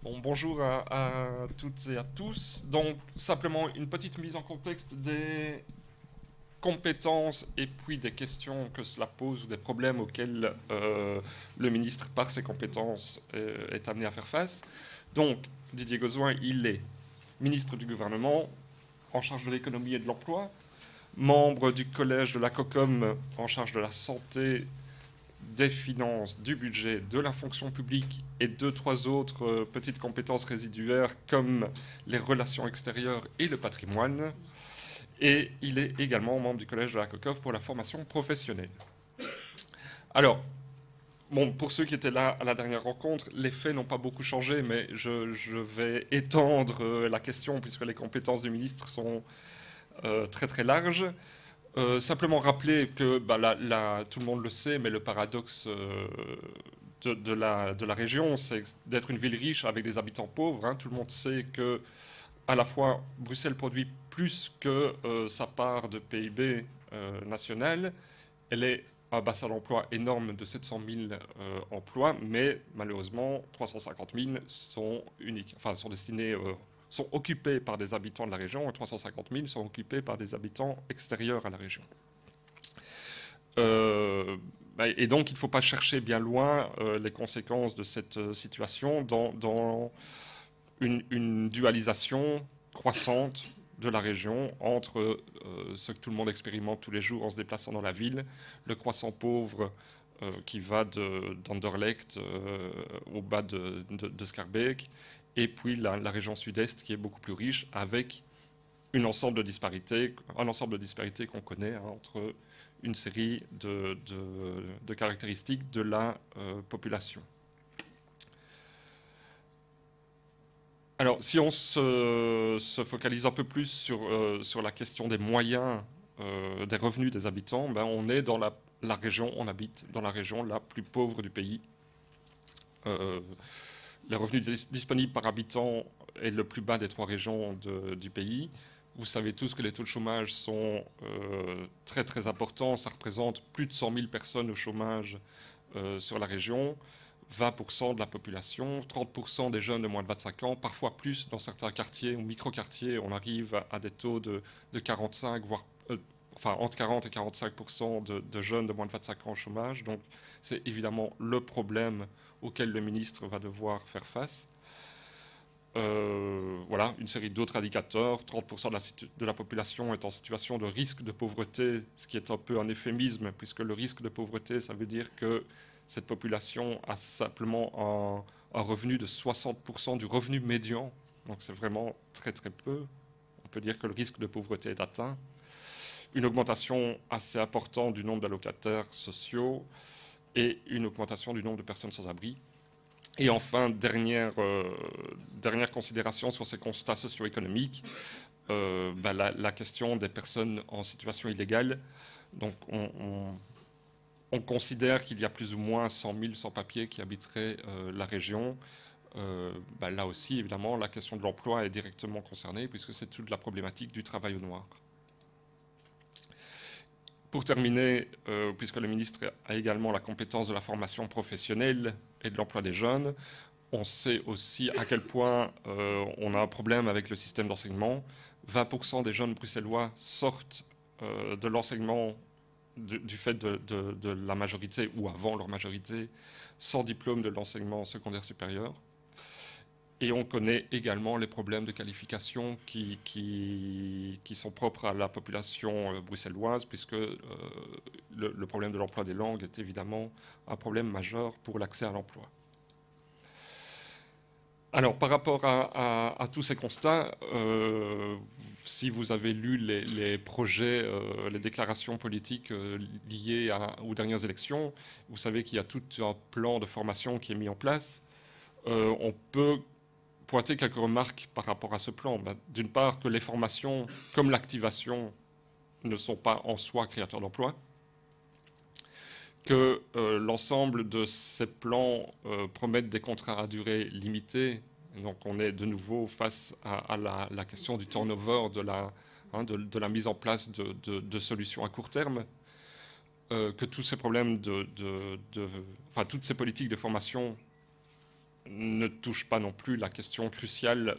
Bon, bonjour à toutes et à tous. Donc, simplement une petite mise en contexte des compétences et puis des questions que cela pose ou des problèmes auxquels le ministre, par ses compétences, est amené à faire face. Donc, Didier Gauzoin, il est ministre du gouvernement en charge de l'économie et de l'emploi, membre du collège de la COCOM en charge de la santé, des finances, du budget, de la fonction publique et deux, trois autres petites compétences résiduaires comme les relations extérieures et le patrimoine. Et il est également membre du collège de la COCOF pour la formation professionnelle. Alors, bon, pour ceux qui étaient là à la dernière rencontre, les faits n'ont pas beaucoup changé, mais je vais étendre la question puisque les compétences du ministre sont très très larges. Simplement rappeler que tout le monde le sait, mais le paradoxe de la région, c'est d'être une ville riche avec des habitants pauvres. Hein. Tout le monde sait que à la fois Bruxelles produit plus que sa part de PIB national. Elle est un bassin d'emploi énorme de 700 000 emplois, mais malheureusement 350 000 sont uniques, enfin sont destinés sont occupés par des habitants de la région et 350 000 sont occupés par des habitants extérieurs à la région. Euh, et donc, il ne faut pas chercher bien loin les conséquences de cette situation dans une dualisation croissante de la région entre ce que tout le monde expérimente tous les jours en se déplaçant dans la ville, le croissant pauvre qui va d'Anderlecht au bas de Schaerbeek, et puis la région sud-est qui est beaucoup plus riche avec un ensemble de disparités qu'on connaît hein, entre une série de caractéristiques de la population. Alors, si on se focalise un peu plus sur la question des moyens, des revenus des habitants, ben, on est dans la région, on habite dans la région la plus pauvre du pays. Euh, les revenus disponibles par habitant est le plus bas des trois régions du pays. Vous savez tous que les taux de chômage sont très très importants. Ça représente plus de 100 000 personnes au chômage sur la région. 20% de la population, 30% des jeunes de moins de 25 ans, parfois plus dans certains quartiers ou micro-quartiers, on arrive à des taux de 45, voire enfin entre 40 et 45% de jeunes de moins de 25 ans au chômage. Donc c'est évidemment le problème auquel le ministre va devoir faire face. Voilà, une série d'autres indicateurs. 30% de la population est en situation de risque de pauvreté, ce qui est un peu un euphémisme, puisque le risque de pauvreté, ça veut dire que cette population a simplement un revenu de 60% du revenu médian. Donc c'est vraiment très très peu. On peut dire que le risque de pauvreté est atteint. Une augmentation assez importante du nombre d'allocataires sociaux et une augmentation du nombre de personnes sans abri. Et enfin, dernière considération sur ces constats socio-économiques, la question des personnes en situation illégale. Donc, on considère qu'il y a plus ou moins 100 000 sans-papiers qui habiteraient la région. Là aussi, évidemment, la question de l'emploi est directement concernée puisque c'est toute la problématique du travail au noir. Pour terminer, puisque le ministre a également la compétence de la formation professionnelle et de l'emploi des jeunes, on sait aussi à quel point on a un problème avec le système d'enseignement. 20% des jeunes bruxellois sortent de l'enseignement du fait de la majorité ou avant leur majorité sans diplôme de l'enseignement secondaire supérieur. Et on connaît également les problèmes de qualification qui sont propres à la population bruxelloise, puisque le problème de l'emploi des langues est évidemment un problème majeur pour l'accès à l'emploi. Alors, par rapport à tous ces constats, si vous avez lu les projets, les déclarations politiques liées aux dernières élections, vous savez qu'il y a tout un plan de formation qui est mis en place. On peut pointer quelques remarques par rapport à ce plan. D'une part, que les formations, comme l'activation, ne sont pas en soi créateurs d'emplois, que l'ensemble de ces plans promettent des contrats à durée limitée. Donc on est de nouveau face à la question du turnover, de la mise en place de solutions à court terme, que tous ces problèmes toutes ces politiques de formation ne touche pas non plus la question cruciale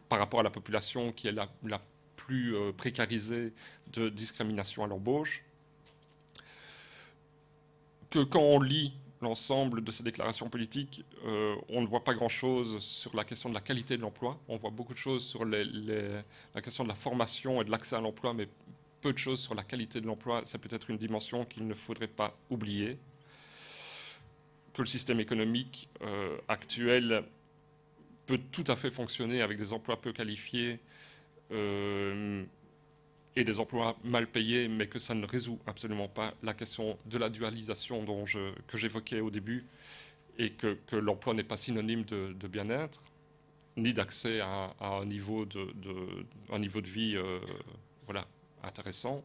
par rapport à la population qui est la plus précarisée de discrimination à l'embauche. Que quand on lit l'ensemble de ces déclarations politiques, on ne voit pas grand-chose sur la question de la qualité de l'emploi. On voit beaucoup de choses sur la question de la formation et de l'accès à l'emploi, mais peu de choses sur la qualité de l'emploi. C'est peut-être une dimension qu'il ne faudrait pas oublier. Que le système économique actuel peut tout à fait fonctionner avec des emplois peu qualifiés et des emplois mal payés, mais que ça ne résout absolument pas la question de la dualisation que j'évoquais au début, et que l'emploi n'est pas synonyme de bien-être, ni d'accès à un niveau de vie voilà, intéressant.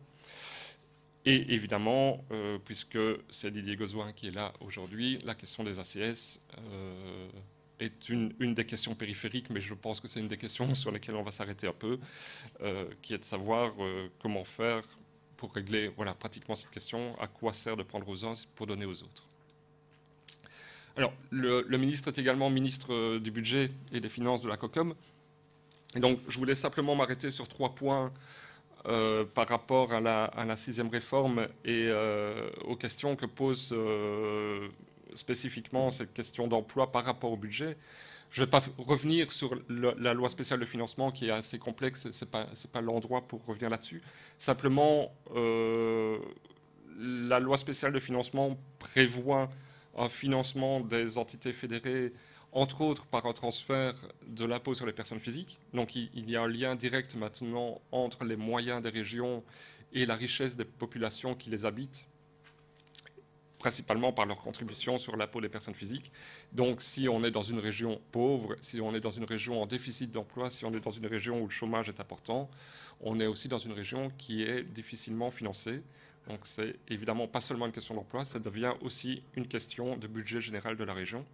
Et évidemment, puisque c'est Didier Gozouin qui est là aujourd'hui, la question des ACS est une des questions périphériques, mais je pense que c'est une des questions sur lesquelles on va s'arrêter un peu, qui est de savoir comment faire pour régler voilà, pratiquement cette question, à quoi sert de prendre aux uns pour donner aux autres. Alors, le ministre est également ministre du budget et des finances de la COCOM, et donc je voulais simplement m'arrêter sur 3 points par rapport à la 6e réforme et aux questions que pose spécifiquement cette question d'emploi par rapport au budget. Je ne vais pas revenir sur la loi spéciale de financement qui est assez complexe, ce n'est pas l'endroit pour revenir là-dessus. Simplement, la loi spéciale de financement prévoit un financement des entités fédérées, entre autres par un transfert de l'impôt sur les personnes physiques. Donc il y a un lien direct maintenant entre les moyens des régions et la richesse des populations qui les habitent, principalement par leur contribution sur l'impôt des personnes physiques. Donc si on est dans une région pauvre, si on est dans une région en déficit d'emploi, si on est dans une région où le chômage est important, on est aussi dans une région qui est difficilement financée. Donc c'est évidemment pas seulement une question d'emploi, ça devient aussi une question de budget général de la région.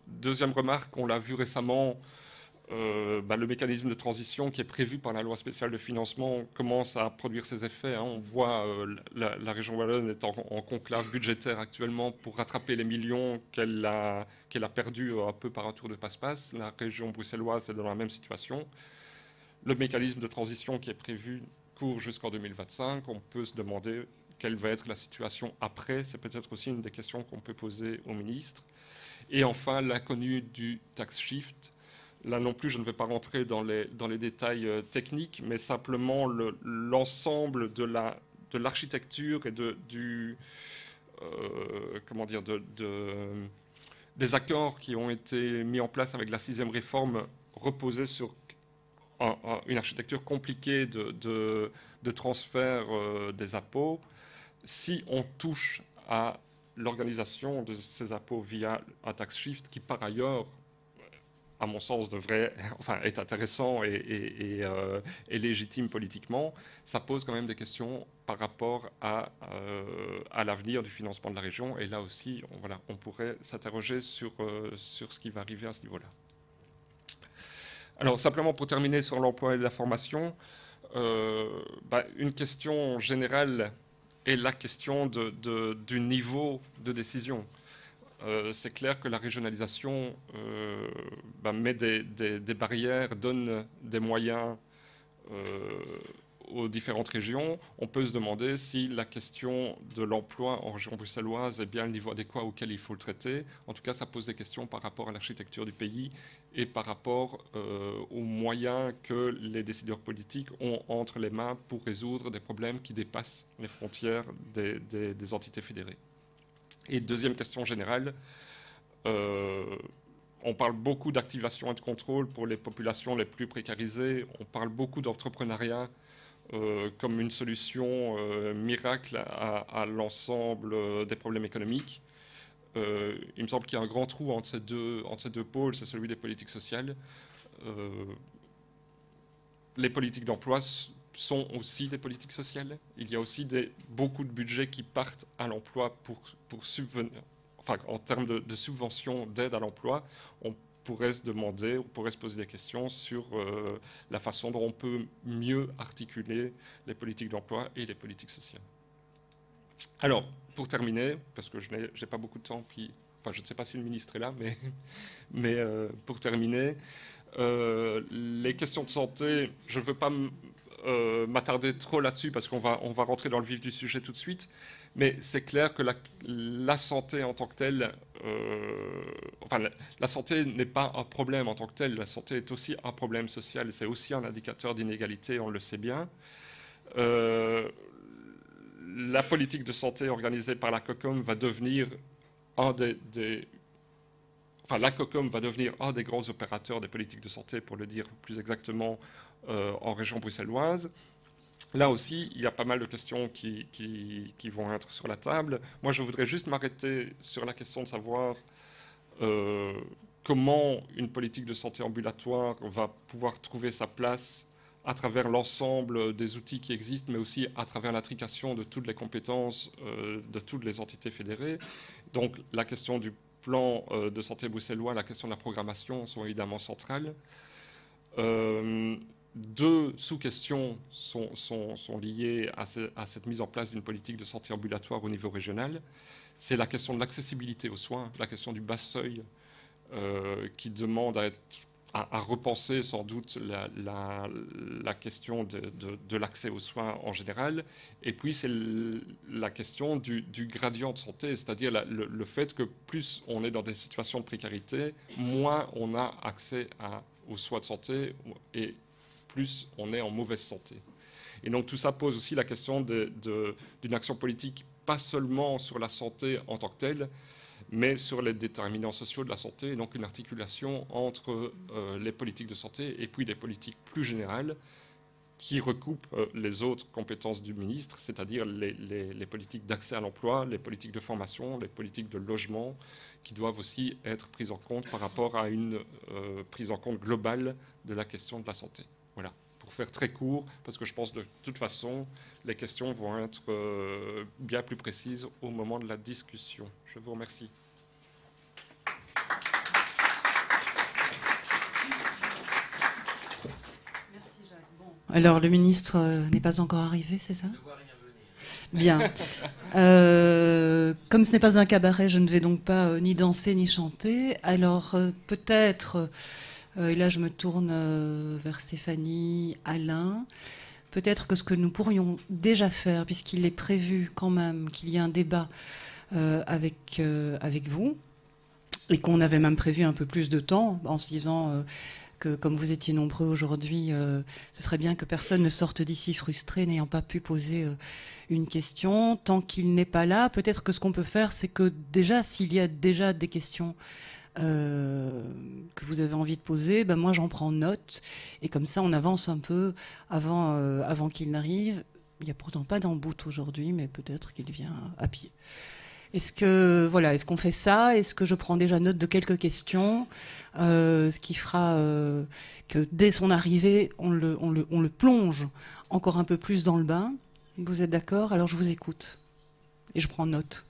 Deuxième remarque, on l'a vu récemment, le mécanisme de transition qui est prévu par la loi spéciale de financement commence à produire ses effets. Hein. On voit la région wallonne est en conclave budgétaire actuellement pour rattraper les millions qu'elle a perdus un peu par un tour de passe-passe. La région bruxelloise est dans la même situation. Le mécanisme de transition qui est prévu court jusqu'en 2025. On peut se demander quelle va être la situation après. C'est peut-être aussi une des questions qu'on peut poser au ministre. Et enfin, l'inconnu du tax shift. Là non plus, je ne vais pas rentrer dans les détails techniques, mais simplement l'ensemble de l'architecture et des accords qui ont été mis en place avec la 6e réforme reposaient sur une architecture compliquée de transfert des impôts. Si on touche à l'organisation de ces impôts via un tax shift qui, par ailleurs, à mon sens, est intéressant et légitime politiquement, ça pose quand même des questions par rapport à l'avenir du financement de la région. Et là aussi, on pourrait s'interroger sur ce qui va arriver à ce niveau-là. Alors, simplement pour terminer sur l'emploi et la formation, une question générale est la question du niveau de décision. C'est clair que la régionalisation met des barrières, donne des moyens aux différentes régions. On peut se demander si la question de l'emploi en région bruxelloise est bien le niveau adéquat auquel il faut le traiter. En tout cas, ça pose des questions par rapport à l'architecture du pays et par rapport aux moyens que les décideurs politiques ont entre les mains pour résoudre des problèmes qui dépassent les frontières des entités fédérées. Et deuxième question générale, on parle beaucoup d'activation et de contrôle pour les populations les plus précarisées. On parle beaucoup d'entrepreneuriat comme une solution miracle à l'ensemble des problèmes économiques. Il me semble qu'il y a un grand trou entre ces deux pôles, c'est celui des politiques sociales. Les politiques d'emploi sont aussi des politiques sociales. Il y a aussi beaucoup de budgets qui partent à l'emploi pour subvenir. Enfin, en termes de subventions d'aide à l'emploi, on pourrait se poser des questions sur la façon dont on peut mieux articuler les politiques d'emploi et les politiques sociales. Alors, pour terminer, parce que je n'ai pas beaucoup de temps, puis, enfin, je ne sais pas si le ministre est là, mais pour terminer, les questions de santé, je ne veux pas m'attarder trop là-dessus parce qu'on va rentrer dans le vif du sujet tout de suite, mais c'est clair que la santé en tant que telle, enfin, la santé n'est pas un problème en tant que tel, la santé est aussi un problème social, c'est aussi un indicateur d'inégalité, on le sait bien. La politique de santé organisée par la COCOM va devenir la COCOM va devenir un des grands opérateurs des politiques de santé, pour le dire plus exactement, en région bruxelloise. Là aussi, il y a pas mal de questions qui vont être sur la table. Moi, je voudrais juste m'arrêter sur la question de savoir comment une politique de santé ambulatoire va pouvoir trouver sa place à travers l'ensemble des outils qui existent, mais aussi à travers l'intrication de toutes les compétences de toutes les entités fédérées. Donc la question du plan de santé bruxellois, la question de la programmation sont évidemment centrales. Deux sous-questions sont liées à cette mise en place d'une politique de santé ambulatoire au niveau régional. C'est la question de l'accessibilité aux soins, la question du bas seuil qui demande à repenser sans doute la question de l'accès aux soins en général. Et puis c'est la question du gradient de santé, c'est-à-dire le fait que plus on est dans des situations de précarité, moins on a accès aux soins de santé et plus on est en mauvaise santé. Et donc tout ça pose aussi la question d'une action politique, pas seulement sur la santé en tant que telle, mais sur les déterminants sociaux de la santé, et donc une articulation entre les politiques de santé et puis des politiques plus générales qui recoupent les autres compétences du ministre, c'est-à-dire les politiques d'accès à l'emploi, les politiques de formation, les politiques de logement, qui doivent aussi être prises en compte par rapport à une prise en compte globale de la question de la santé. Voilà, pour faire très court, parce que je pense de toute façon, les questions vont être bien plus précises au moment de la discussion. Je vous remercie. Alors, le ministre n'est pas encore arrivé, c'est ça ? Je ne vois rien venir. Bien. Comme ce n'est pas un cabaret, je ne vais donc pas ni danser ni chanter. Alors, peut-être, et là je me tourne vers Stéphanie, Alain, peut-être que ce que nous pourrions déjà faire, puisqu'il est prévu quand même qu'il y ait un débat avec vous, et qu'on avait même prévu un peu plus de temps, en se disant... que comme vous étiez nombreux aujourd'hui, ce serait bien que personne ne sorte d'ici frustré n'ayant pas pu poser une question. Tant qu'il n'est pas là, peut-être que ce qu'on peut faire, c'est que déjà, s'il y a déjà des questions que vous avez envie de poser, ben moi j'en prends note. Et comme ça, on avance un peu avant qu'il n'arrive. Il n'y a pourtant pas d'emboute aujourd'hui, mais peut-être qu'il vient à pied. Est-ce qu'on fait ça? Est-ce que je prends déjà note de quelques questions, ce qui fera que dès son arrivée, on le plonge encore un peu plus dans le bain? Vous êtes d'accord? Alors je vous écoute et je prends note.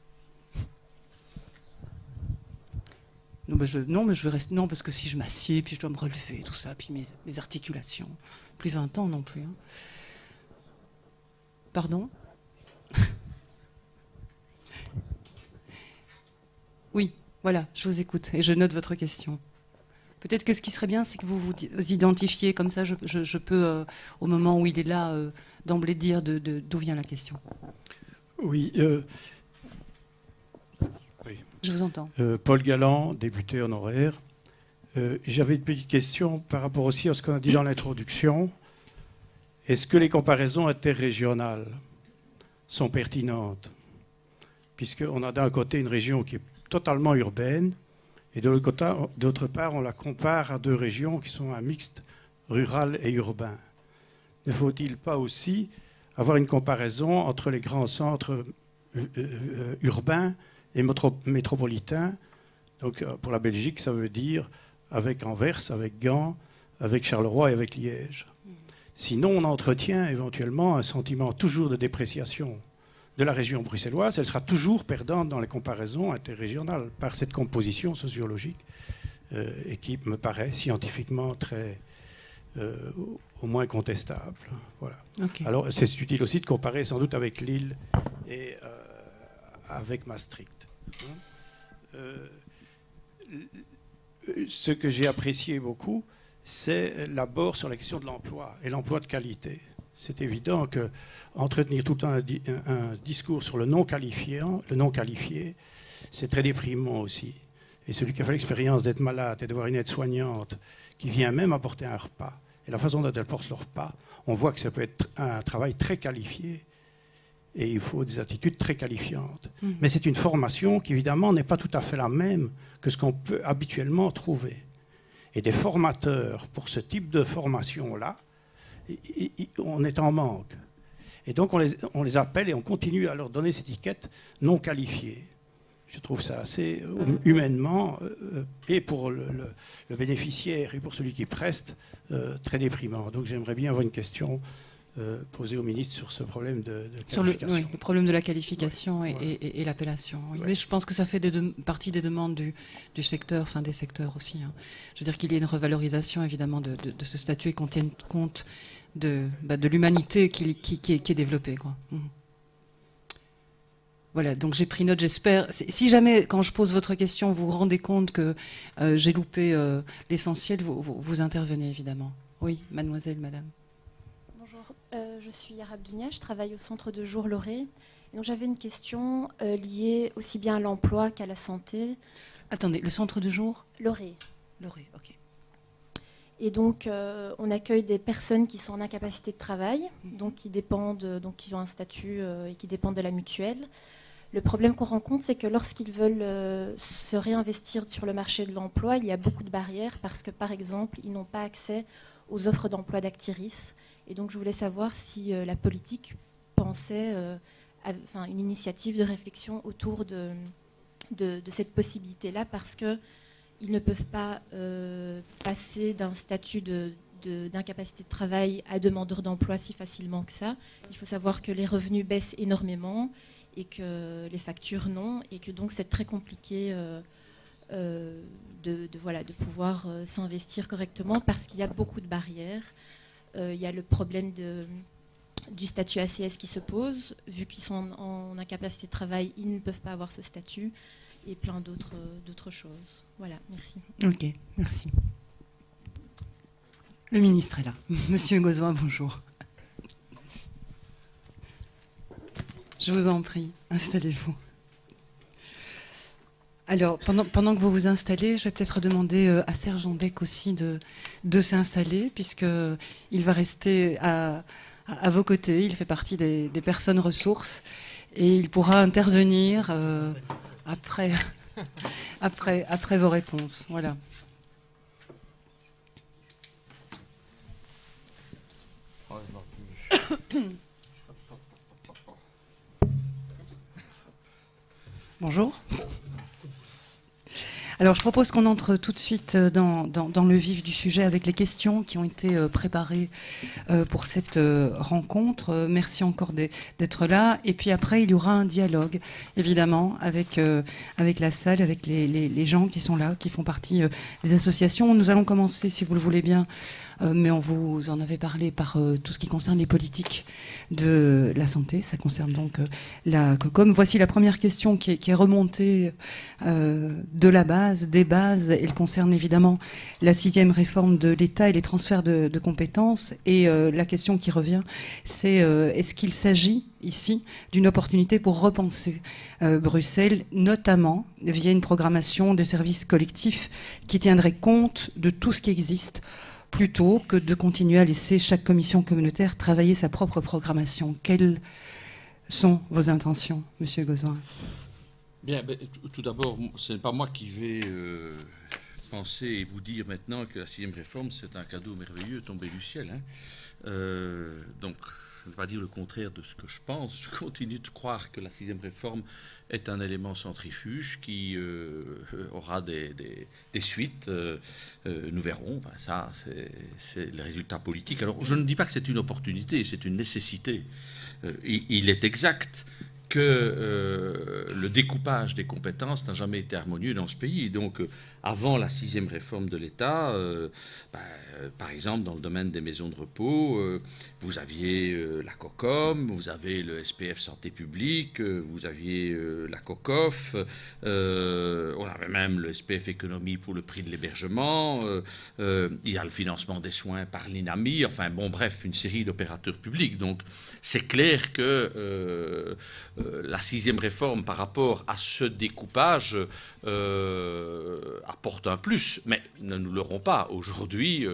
Mais je vais rester. Non, parce que si je m'assieds, puis je dois me relever, tout ça, puis mes articulations, plus 20 ans non plus. Hein. Pardon? Oui, voilà, je vous écoute et je note votre question. Peut-être que ce qui serait bien, c'est que vous vous identifiez, comme ça je peux, au moment où il est là, d'emblée dire d'où vient la question. Oui. Oui. Je vous entends. Paul Galland, député honoraire. J'avais une petite question par rapport aussi à ce qu'on a dit dans l'introduction. Est-ce que les comparaisons interrégionales sont pertinentes? Puisqu'on a d'un côté une région qui est totalement urbaine, et d'autre part, on la compare à deux régions qui sont un mixte rural et urbain. Ne faut-il pas aussi avoir une comparaison entre les grands centres urbains et métropolitains? Donc, pour la Belgique, ça veut dire avec Anvers, avec Gand, avec Charleroi et avec Liège. Sinon, on entretient éventuellement un sentiment toujours de dépréciation de la région bruxelloise. Elle sera toujours perdante dans les comparaisons interrégionales par cette composition sociologique et qui me paraît scientifiquement très, au moins contestable. Voilà. Okay. Alors, c'est utile aussi de comparer sans doute avec Lille et avec Maastricht. Ce que j'ai apprécié beaucoup, c'est l'abord sur la question de l'emploi et l'emploi de qualité. C'est évident qu'entretenir tout un discours sur le non qualifié, c'est très déprimant aussi. Et celui qui a fait l'expérience d'être malade et de voir une aide-soignante qui vient même apporter un repas, et la façon dont elle porte le repas, on voit que ça peut être un travail très qualifié et il faut des attitudes très qualifiantes. Mais c'est une formation qui, évidemment, n'est pas tout à fait la même que ce qu'on peut habituellement trouver. Et des formateurs pour ce type de formation-là, on est en manque. Et donc, on les appelle et on continue à leur donner cette étiquette non qualifiée. Je trouve ça assez humainement, et pour le bénéficiaire et pour celui qui preste, très déprimant. Donc j'aimerais bien avoir une question posée au ministre sur ce problème de qualification. Sur le problème de la qualification et l'appellation. Oui. Mais je pense que ça fait partie des demandes du secteur, enfin des secteurs aussi. Hein. Je veux dire qu'il y ait une revalorisation évidemment de ce statut et qu'on tienne compte de l'humanité qui est développée, quoi. Voilà, donc j'ai pris note, j'espère. Si jamais, quand je pose votre question, vous vous rendez compte que j'ai loupé l'essentiel, vous intervenez évidemment. Oui, mademoiselle, madame. Bonjour, je suis Yarab Dounia, je travaille au centre de jour Loré. Donc j'avais une question liée aussi bien à l'emploi qu'à la santé. Attendez, le centre de jour Loré. Loré, ok. Et donc, on accueille des personnes qui sont en incapacité de travail, donc qui ont un statut et qui dépendent de la mutuelle. Le problème qu'on rencontre, c'est que lorsqu'ils veulent se réinvestir sur le marché de l'emploi, il y a beaucoup de barrières parce que, par exemple, ils n'ont pas accès aux offres d'emploi d'Actiris. Et donc, je voulais savoir si la politique pensait une initiative de réflexion autour de cette possibilité-là, parce qu'ils ne peuvent pas passer d'un statut d'incapacité de travail à demandeur d'emploi si facilement que ça. Il faut savoir que les revenus baissent énormément et que les factures non, et que donc c'est très compliqué de pouvoir s'investir correctement parce qu'il y a beaucoup de barrières. Il y a le problème du statut ACS qui se pose, vu qu'ils sont en incapacité de travail, ils ne peuvent pas avoir ce statut, et plein d'autres choses. Voilà, merci. Ok, merci. Le ministre est là. Monsieur Gozouin, bonjour. Je vous en prie, installez-vous. Alors, pendant que vous vous installez, je vais peut-être demander à Serge Bec aussi de s'installer, puisqu'il va rester à vos côtés. Il fait partie des personnes ressources et il pourra intervenir après vos réponses. Voilà. Bonjour. Alors, je propose qu'on entre tout de suite dans le vif du sujet avec les questions qui ont été préparées pour cette rencontre. Merci encore d'être là. Et puis après, il y aura un dialogue, évidemment, avec la salle, avec les gens qui sont là, qui font partie des associations. Nous allons commencer, si vous le voulez bien, mais on vous en avait parlé, par tout ce qui concerne les politiques de la santé. Ça concerne donc la COCOM. Voici la première question qui est remontée de la base, des bases. Elle concerne évidemment la 6e réforme de l'État et les transferts de compétences. Et la question qui revient, c'est est-ce qu'il s'agit ici d'une opportunité pour repenser Bruxelles, notamment via une programmation des services collectifs qui tiendrait compte de tout ce qui existe, plutôt que de continuer à laisser chaque commission communautaire travailler sa propre programmation. Quelles sont vos intentions, Monsieur Gozouin? Bien, tout d'abord, ce n'est pas moi qui vais penser et vous dire maintenant que la 6e réforme, c'est un cadeau merveilleux tombé du ciel. Hein. Donc, je ne vais pas dire le contraire de ce que je pense. Je continue de croire que la 6e réforme est un élément centrifuge qui aura des suites. Nous verrons. Enfin, ça, c'est le résultat politique. Alors, je ne dis pas que c'est une opportunité, c'est une nécessité. Il est exact que le découpage des compétences n'a jamais été harmonieux dans ce pays. Donc, avant la 6e réforme de l'État, par exemple, dans le domaine des maisons de repos, vous aviez la COCOM, vous avez le SPF Santé publique, vous aviez la COCOF, on avait même le SPF Économie pour le prix de l'hébergement, il y a le financement des soins par l'INAMI, enfin bon, bref, une série d'opérateurs publics. Donc, c'est clair que la 6e réforme, par rapport à ce découpage, apporte un plus, mais ne nous leurrons pas. Aujourd'hui,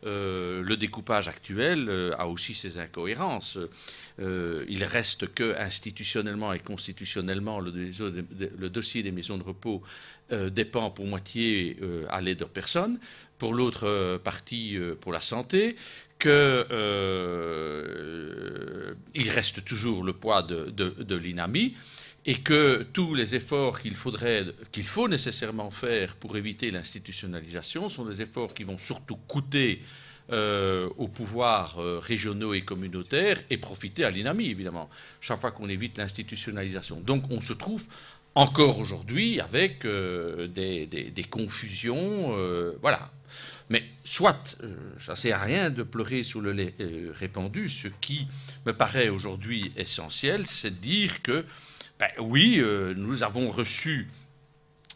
le découpage actuel a aussi ses incohérences. Il reste que institutionnellement et constitutionnellement, le dossier des maisons de repos dépend pour moitié à l'aide aux personnes, pour l'autre partie pour la santé, qu'il reste toujours le poids de l'INAMI, et que tous les efforts qu'il faut nécessairement faire pour éviter l'institutionnalisation sont des efforts qui vont surtout coûter aux pouvoirs régionaux et communautaires et profiter à l'INAMI, évidemment, chaque fois qu'on évite l'institutionnalisation. Donc on se trouve encore aujourd'hui avec des confusions, voilà. Mais soit, ça ne sert à rien de pleurer sur le lait répandu. Ce qui me paraît aujourd'hui essentiel, c'est de dire que, oui, nous avons reçu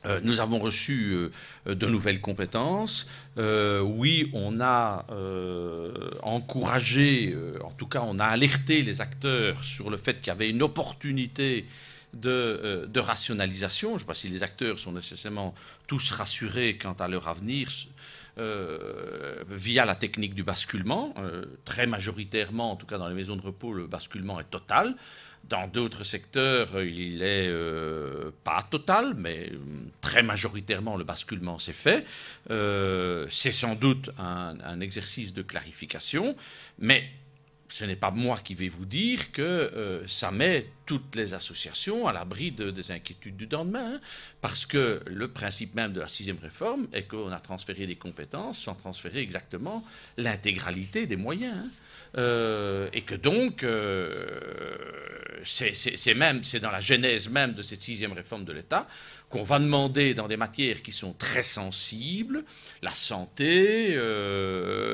de nouvelles compétences. Oui, on a encouragé, en tout cas, on a alerté les acteurs sur le fait qu'il y avait une opportunité de rationalisation. Je ne sais pas si les acteurs sont nécessairement tous rassurés quant à leur avenir via la technique du basculement. Très majoritairement, en tout cas dans les maisons de repos, le basculement est total. Dans d'autres secteurs, il n'est pas total, mais très majoritairement, le basculement s'est fait. C'est sans doute un exercice de clarification, mais ce n'est pas moi qui vais vous dire que ça met toutes les associations à l'abri des inquiétudes du lendemain, hein, parce que le principe même de la 6e réforme est qu'on a transféré des compétences sans transférer exactement l'intégralité des moyens. Hein. Et que donc, c'est dans la genèse même de cette 6e réforme de l'État qu'on va demander dans des matières qui sont très sensibles, la santé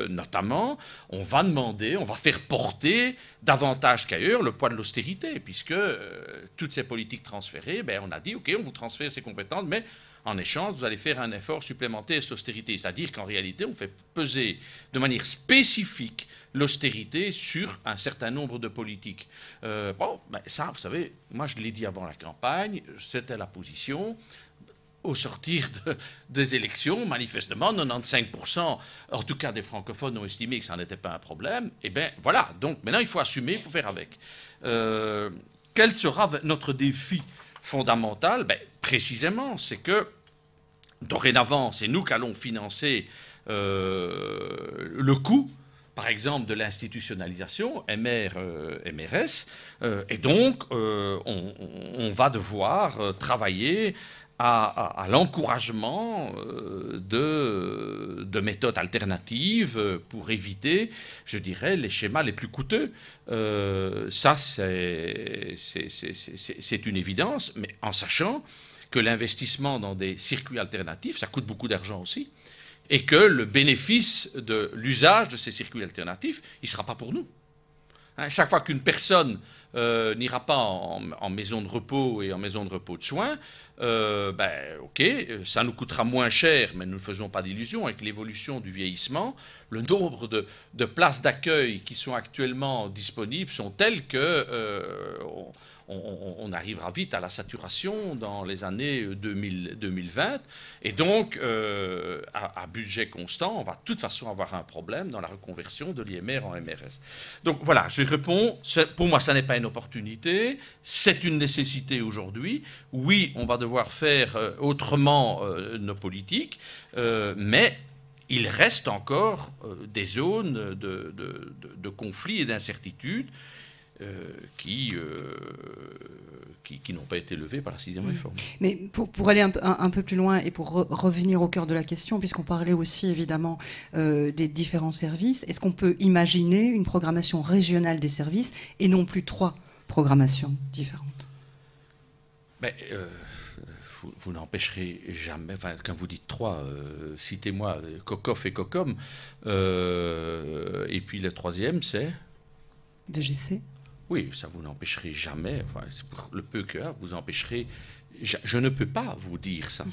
notamment, on va faire porter davantage qu'ailleurs le poids de l'austérité, puisque toutes ces politiques transférées, on a dit, OK, on vous transfère ces compétences, mais en échange, vous allez faire un effort supplémentaire sur l'austérité. C'est-à-dire qu'en réalité, on fait peser de manière spécifique l'austérité sur un certain nombre de politiques. Ça, vous savez, moi je l'ai dit avant la campagne, c'était la position. Au sortir des élections, manifestement, 95%, en tout cas des francophones, ont estimé que ça n'était pas un problème. Et bien voilà, donc maintenant il faut assumer, il faut faire avec. Quel sera notre défi fondamental? Précisément, c'est que dorénavant, c'est nous qui allons financer le coût, par exemple, de l'institutionnalisation, MRS, et donc on va devoir travailler à l'encouragement de méthodes alternatives pour éviter, je dirais, les schémas les plus coûteux. Ça, c'est une évidence, mais en sachant que l'investissement dans des circuits alternatifs, ça coûte beaucoup d'argent aussi, et que le bénéfice de l'usage de ces circuits alternatifs, il ne sera pas pour nous. Chaque fois qu'une personne n'ira pas en maison de repos et en maison de repos de soins, OK, ça nous coûtera moins cher, mais nous ne faisons pas d'illusions. Avec l'évolution du vieillissement, le nombre de places d'accueil qui sont actuellement disponibles sont telles que on arrivera vite à la saturation dans les années 2020. Et donc, à budget constant, on va de toute façon avoir un problème dans la reconversion de l'IMR en MRS. Donc voilà, je réponds, pour moi, ça n'est pas une opportunité, c'est une nécessité aujourd'hui. Oui, on va devoir faire autrement nos politiques, mais il reste encore des zones de conflit et d'incertitude qui n'ont pas été levées par la 6e réforme. Mais pour aller un peu plus loin et pour revenir au cœur de la question, puisqu'on parlait aussi évidemment des différents services, est-ce qu'on peut imaginer une programmation régionale des services et non plus 3 programmations différentes? Ben, vous n'empêcherez jamais, enfin, quand vous dites 3, citez-moi COCOF et COCOM, et puis le troisième, c'est VGC. Oui, ça vous n'empêcherez jamais, enfin, pour le peu que vous empêcherez, je ne peux pas vous dire ça.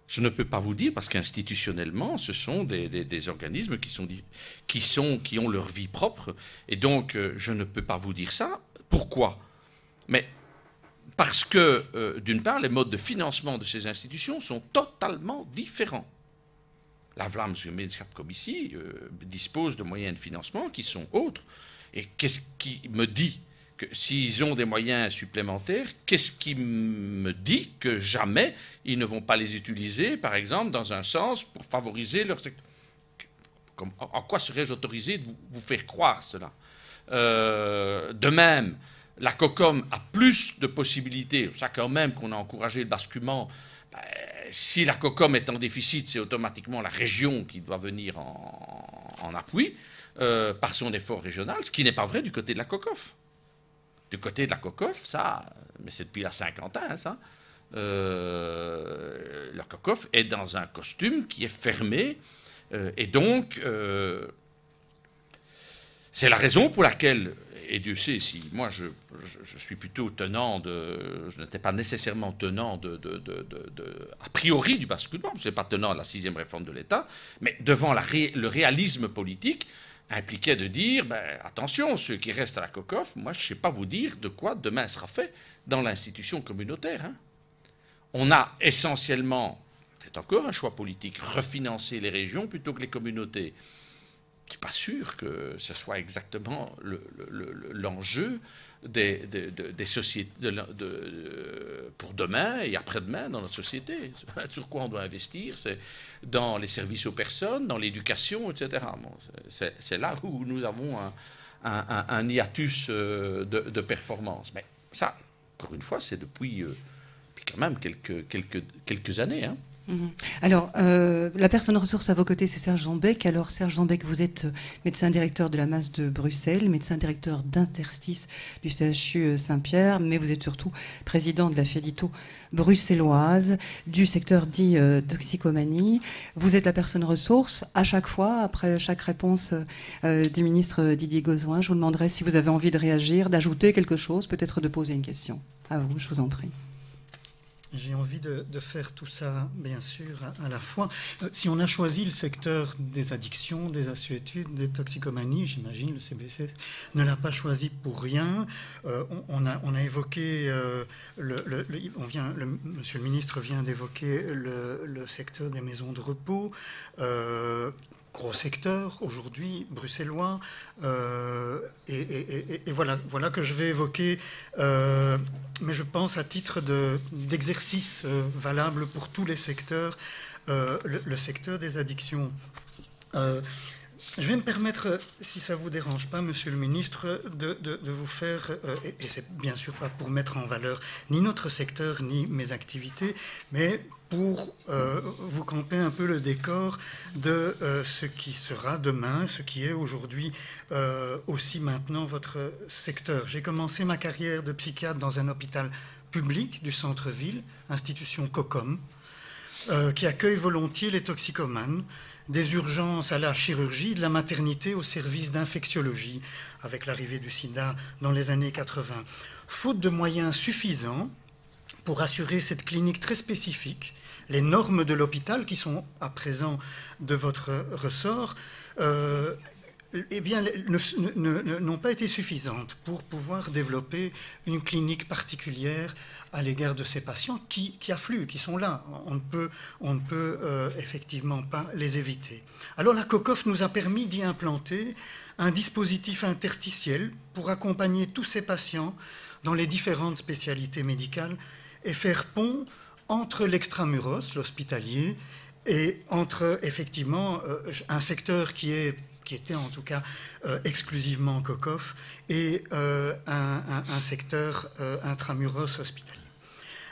Je ne peux pas vous dire parce qu'institutionnellement, ce sont des organismes qui ont leur vie propre. Et donc, je ne peux pas vous dire ça. Pourquoi? Mais parce que, d'une part, les modes de financement de ces institutions sont totalement différents. La Vlaamse Gemeenschap comme ici dispose de moyens de financement qui sont autres. Et qu'est-ce qui me dit que s'ils ont des moyens supplémentaires, qu'est-ce qui me dit que jamais ils ne vont pas les utiliser, par exemple, dans un sens pour favoriser leur secteur? En quoi serais-je autorisé de vous faire croire cela? De même, la COCOM a plus de possibilités. C'est ça quand même qu'on a encouragé le basculement. Si la COCOM est en déficit, c'est automatiquement la région qui doit venir en appui par son effort régional, ce qui n'est pas vrai du côté de la COCOF. Du côté de la COCOF, ça, mais c'est depuis la Saint-Quentin, ça, la COCOF est dans un costume qui est fermé, et donc c'est la raison pour laquelle, et Dieu sait si moi je suis plutôt tenant je n'étais pas nécessairement tenant a priori du basculement, je ne suis pas tenant de la 6e réforme de l'État, mais devant le réalisme politique, impliquait de dire, attention, ceux qui restent à la COCOF, moi je ne sais pas vous dire de quoi demain sera fait dans l'institution communautaire. Hein. On a essentiellement, c'est encore un choix politique, refinancer les régions plutôt que les communautés. Je ne suis pas sûr que ce soit exactement l'enjeu des sociétés pour demain et après-demain dans notre société. Sur quoi on doit investir, c'est dans les services aux personnes, dans l'éducation, etc. Bon, c'est là où nous avons un hiatus de performance. Mais ça, encore une fois, c'est depuis quand même quelques années. Hein. Alors, la personne ressource à vos côtés, c'est Serge Zambek. Alors, Serge Zambek, vous êtes médecin directeur de la MAS de Bruxelles, médecin directeur d'interstice du CHU Saint-Pierre, mais vous êtes surtout président de la FEDITO bruxelloise, du secteur dit toxicomanie. Vous êtes la personne ressource. À chaque fois, après chaque réponse du ministre Didier Gauzoin, je vous demanderai si vous avez envie de réagir, d'ajouter quelque chose, peut-être de poser une question. À vous, je vous en prie. J'ai envie de faire tout ça, bien sûr, à la fois. Si on a choisi le secteur des addictions, des assuétudes, des toxicomanies, j'imagine le CBCS ne l'a pas choisi pour rien. On a évoqué, monsieur le ministre vient d'évoquer le secteur des maisons de repos. Gros secteur aujourd'hui bruxellois et voilà que je vais évoquer, mais je pense à titre d'exercice valable pour tous les secteurs, le secteur des addictions. Je vais me permettre, si ça ne vous dérange pas, monsieur le ministre, de vous faire, et c'est bien sûr pas pour mettre en valeur ni notre secteur ni mes activités, mais pour vous camper un peu le décor de ce qui sera demain, ce qui est aujourd'hui aussi maintenant votre secteur. J'ai commencé ma carrière de psychiatre dans un hôpital public du centre-ville, institution COCOM, qui accueille volontiers les toxicomanes, des urgences à la chirurgie, de la maternité au service d'infectiologie, avec l'arrivée du sida dans les années 80. Faute de moyens suffisants pour assurer cette clinique très spécifique, les normes de l'hôpital, qui sont à présent de votre ressort, n'ont pas été suffisantes pour pouvoir développer une clinique particulière à l'égard de ces patients qui affluent, qui sont là. On ne peut effectivement pas les éviter. Alors la COCOF nous a permis d'y implanter un dispositif interstitiel pour accompagner tous ces patients dans les différentes spécialités médicales et faire pont entre l'extramuros, l'hospitalier, et entre effectivement un secteur qui était en tout cas exclusivement COCOF, et un secteur intramuros hospitalier.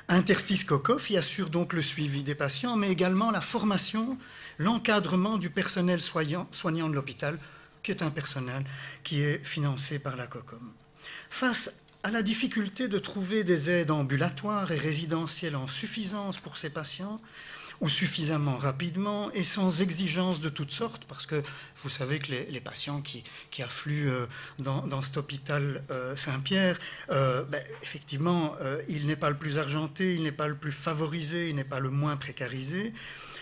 Interstice COCOF y assure donc le suivi des patients, mais également la formation, l'encadrement du personnel soignant de l'hôpital, qui est un personnel qui est financé par la COCOM. Face à la difficulté de trouver des aides ambulatoires et résidentielles en suffisance pour ces patients, ou suffisamment rapidement et sans exigence de toutes sortes, parce que vous savez que les patients qui affluent dans cet hôpital Saint-Pierre, effectivement, il n'est pas le plus argenté, il n'est pas le plus favorisé, il n'est pas le moins précarisé.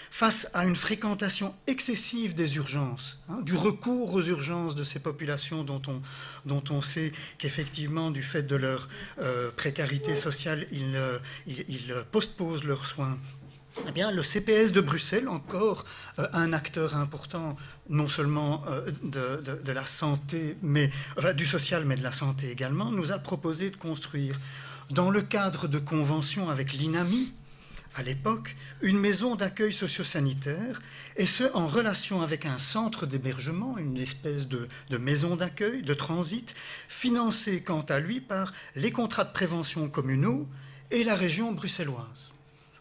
Face à une fréquentation excessive des urgences, du recours aux urgences de ces populations dont on sait qu'effectivement, du fait de leur précarité sociale, ils postposent leurs soins, eh bien, le CPS de Bruxelles, encore un acteur important, non seulement de la santé, du social, mais de la santé également, nous a proposé de construire, dans le cadre de conventions avec l'INAMI, à l'époque, une maison d'accueil socio-sanitaire, et ce, en relation avec un centre d'hébergement, une espèce de maison d'accueil, de transit, financée quant à lui par les contrats de prévention communaux et la région bruxelloise,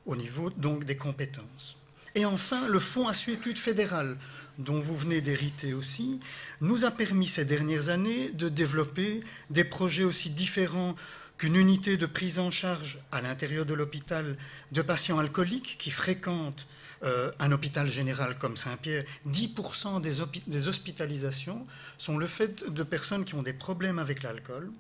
au niveau donc des compétences. Et enfin, le Fonds Assuétude fédéral, dont vous venez d'hériter aussi, nous a permis ces dernières années de développer des projets aussi différents qu'une unité de prise en charge à l'intérieur de l'hôpital de patients alcooliques qui fréquentent un hôpital général comme Saint-Pierre. 10% des hospitalisations sont le fait de personnes qui ont des problèmes avec l'alcool.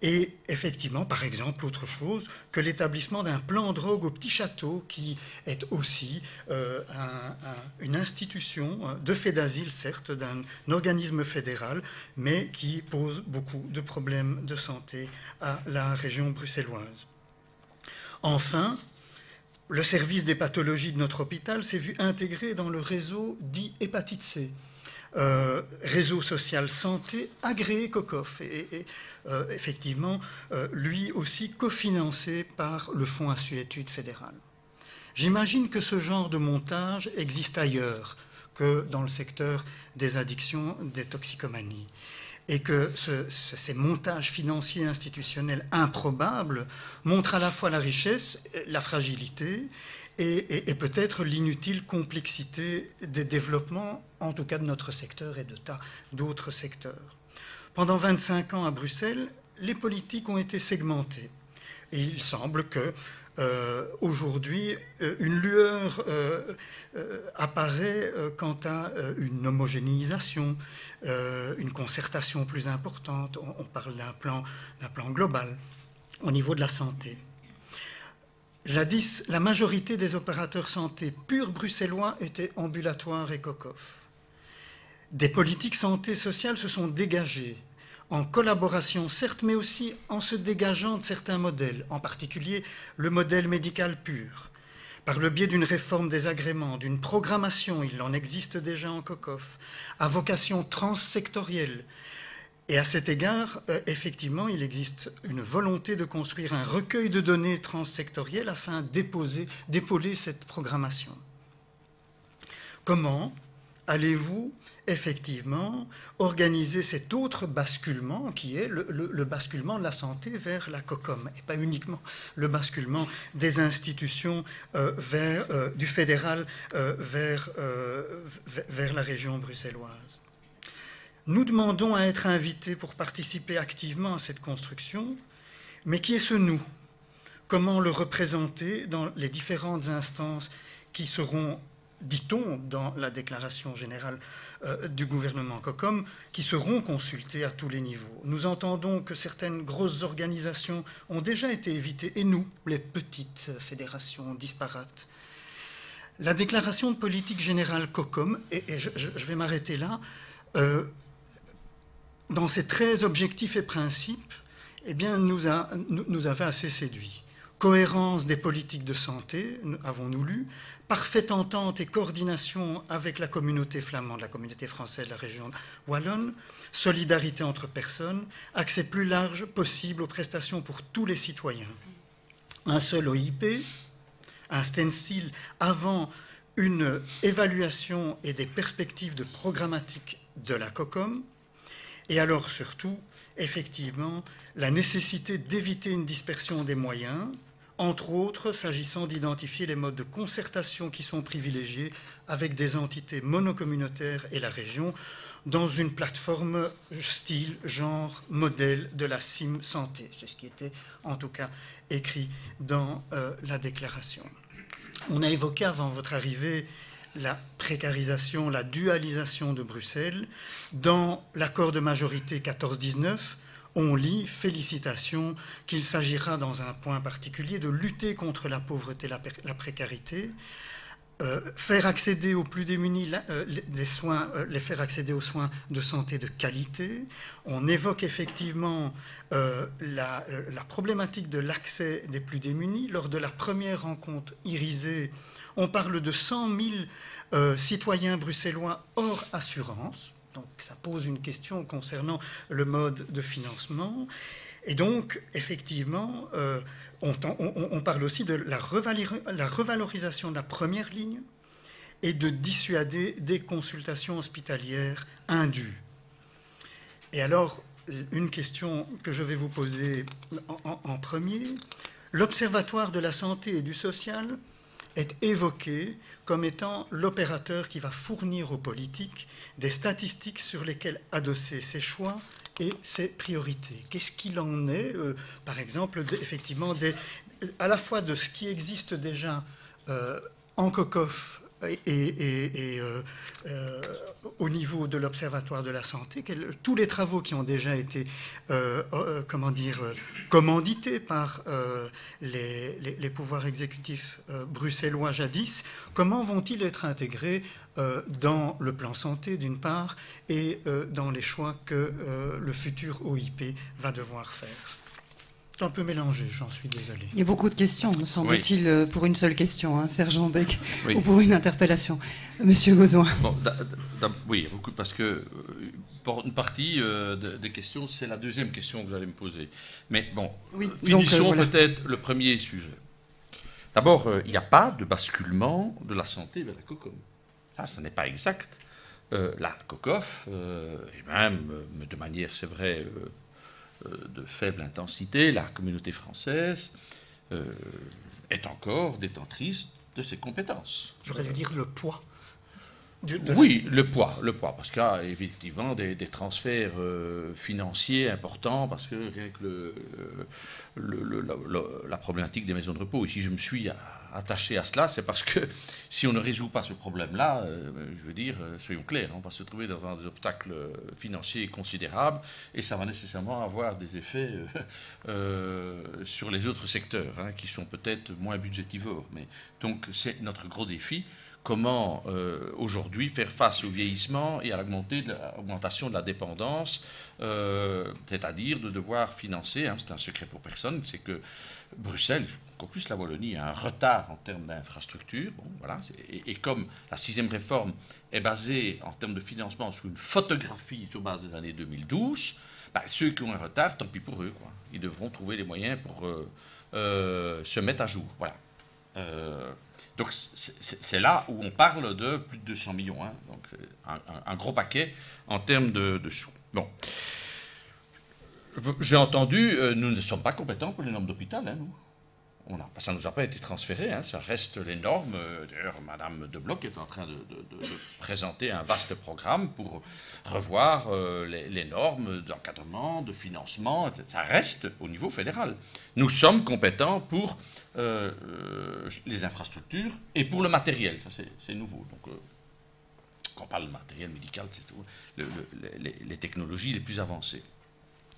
Et effectivement, par exemple, autre chose que l'établissement d'un plan drogue au Petit Château, qui est aussi une institution de fait d'asile, certes, d'un organisme fédéral, mais qui pose beaucoup de problèmes de santé à la région bruxelloise. Enfin, le service des pathologies de notre hôpital s'est vu intégré dans le réseau dit hépatite C. Réseau social santé agréé COCOF et effectivement lui aussi cofinancé par le Fonds Assuétude fédéral. J'imagine que ce genre de montage existe ailleurs que dans le secteur des addictions, des toxicomanies, et que ces montages financiers institutionnels improbables montrent à la fois la richesse, la fragilité et peut-être l'inutile complexité des développements, en tout cas de notre secteur et de tas d'autres secteurs. Pendant 25 ans à Bruxelles, les politiques ont été segmentées. Et il semble que aujourd'hui, une lueur apparaît quant à une homogénéisation, une concertation plus importante. On parle d'un plan global au niveau de la santé. Jadis, la majorité des opérateurs santé purs bruxellois étaient ambulatoires et COCOF. Des politiques santé sociale se sont dégagées, en collaboration certes, mais aussi en se dégageant de certains modèles, en particulier le modèle médical pur. Par le biais d'une réforme des agréments, d'une programmation, il en existe déjà en COCOF, à vocation transsectorielle. Et à cet égard, effectivement, il existe une volonté de construire un recueil de données transsectorielles afin d'épauler cette programmation. Comment allez-vous effectivement organiser cet autre basculement qui est le basculement de la santé vers la COCOM, et pas uniquement le basculement des institutions du fédéral vers la région bruxelloise. Nous demandons à être invités pour participer activement à cette construction, mais qui est ce nous? Comment le représenter dans les différentes instances qui seront, dit-on, dans la déclaration générale du gouvernement COCOM, qui seront consultées à tous les niveaux. Nous entendons que certaines grosses organisations ont déjà été évitées, et nous, les petites fédérations disparates. La déclaration de politique générale COCOM, et je vais m'arrêter là, dans ses 13 objectifs et principes, eh bien, nous avait assez séduits. Cohérence des politiques de santé, avons-nous lu, parfaite entente et coordination avec la communauté flamande, la communauté française de la région wallonne, solidarité entre personnes, accès plus large possible aux prestations pour tous les citoyens. Un seul OIP, un stencil avant une évaluation et des perspectives de programmatique de la COCOM, et alors surtout, effectivement, la nécessité d'éviter une dispersion des moyens entre autres s'agissant d'identifier les modes de concertation qui sont privilégiés avec des entités monocommunautaires et la région dans une plateforme style, genre, modèle de la CIM Santé. C'est ce qui était en tout cas écrit dans la déclaration. On a évoqué avant votre arrivée la précarisation, la dualisation de Bruxelles. Dans l'accord de majorité 14-19, on lit, félicitations, qu'il s'agira dans un point particulier de lutter contre la pauvreté, la précarité, faire accéder aux plus démunis les faire accéder aux soins de santé de qualité. On évoque effectivement la problématique de l'accès des plus démunis. Lors de la première rencontre Irisée, on parle de 100 000 citoyens bruxellois hors assurance. Donc ça pose une question concernant le mode de financement. Et donc, effectivement, on parle aussi de la revalorisation de la première ligne et de dissuader des consultations hospitalières indues. Et alors, une question que je vais vous poser en premier. L'Observatoire de la santé et du social est évoqué comme étant l'opérateur qui va fournir aux politiques des statistiques sur lesquelles adosser ses choix et ses priorités. Qu'est-ce qu'il en est, par exemple, effectivement, à la fois de ce qui existe déjà en COCOF et au niveau de l'Observatoire de la santé, tous les travaux qui ont déjà été commandités par les pouvoirs exécutifs bruxellois jadis, comment vont-ils être intégrés dans le plan santé d'une part et dans les choix que le futur OIP va devoir faire? C'est un peu mélangé, j'en suis désolé. Il y a beaucoup de questions, me semble-t-il, oui. Pour une seule question, hein, Sergent Beck, oui. Ou pour une interpellation. Monsieur Gauzoin. Bon, oui, parce que pour une partie des questions, c'est la deuxième question que vous allez me poser. Mais bon, oui, finissons donc, voilà. peut-être le premier sujet. D'abord, il n'y a pas de basculement de la santé vers la COCOM. Ça, ce n'est pas exact. La COCOF, et même de manière, c'est vrai, de faible intensité, la communauté française est encore détentrice de ses compétences. J'aurais dû dire le poids. Oui, le poids, parce qu'il y a effectivement des transferts financiers importants, parce que rien que la problématique des maisons de repos, ici je me suis attaché à cela, c'est parce que si on ne résout pas ce problème-là, je veux dire, soyons clairs, on va se trouver devant des obstacles financiers considérables et ça va nécessairement avoir des effets sur les autres secteurs, hein, qui sont peut-être moins budgétivores. Mais, donc c'est notre gros défi. Comment aujourd'hui faire face au vieillissement et à l'augmentation de la dépendance, c'est-à-dire de devoir financer, hein, c'est un secret pour personne, c'est que Bruxelles, encore plus la Wallonie, a un retard en termes d'infrastructure. Bon, voilà, et comme la 6e réforme est basée en termes de financement sur une photographie sur base des années 2012, bah, ceux qui ont un retard, tant pis pour eux, quoi. Ils devront trouver les moyens pour se mettre à jour. Voilà. Donc c'est là où on parle de plus de 200 millions, hein, donc un gros paquet en termes de sous. Bon, j'ai entendu, nous ne sommes pas compétents pour les normes d'hôpital, hein, nous. Ça ne nous a pas été transféré, hein, ça reste les normes. D'ailleurs, Madame Debloc est en train de présenter un vaste programme pour revoir les normes d'encadrement, de financement, etc. Ça reste au niveau fédéral. Nous sommes compétents pour les infrastructures et pour le matériel, ça c'est nouveau. Donc, quand on parle de matériel médical, c'est tout, les technologies les plus avancées.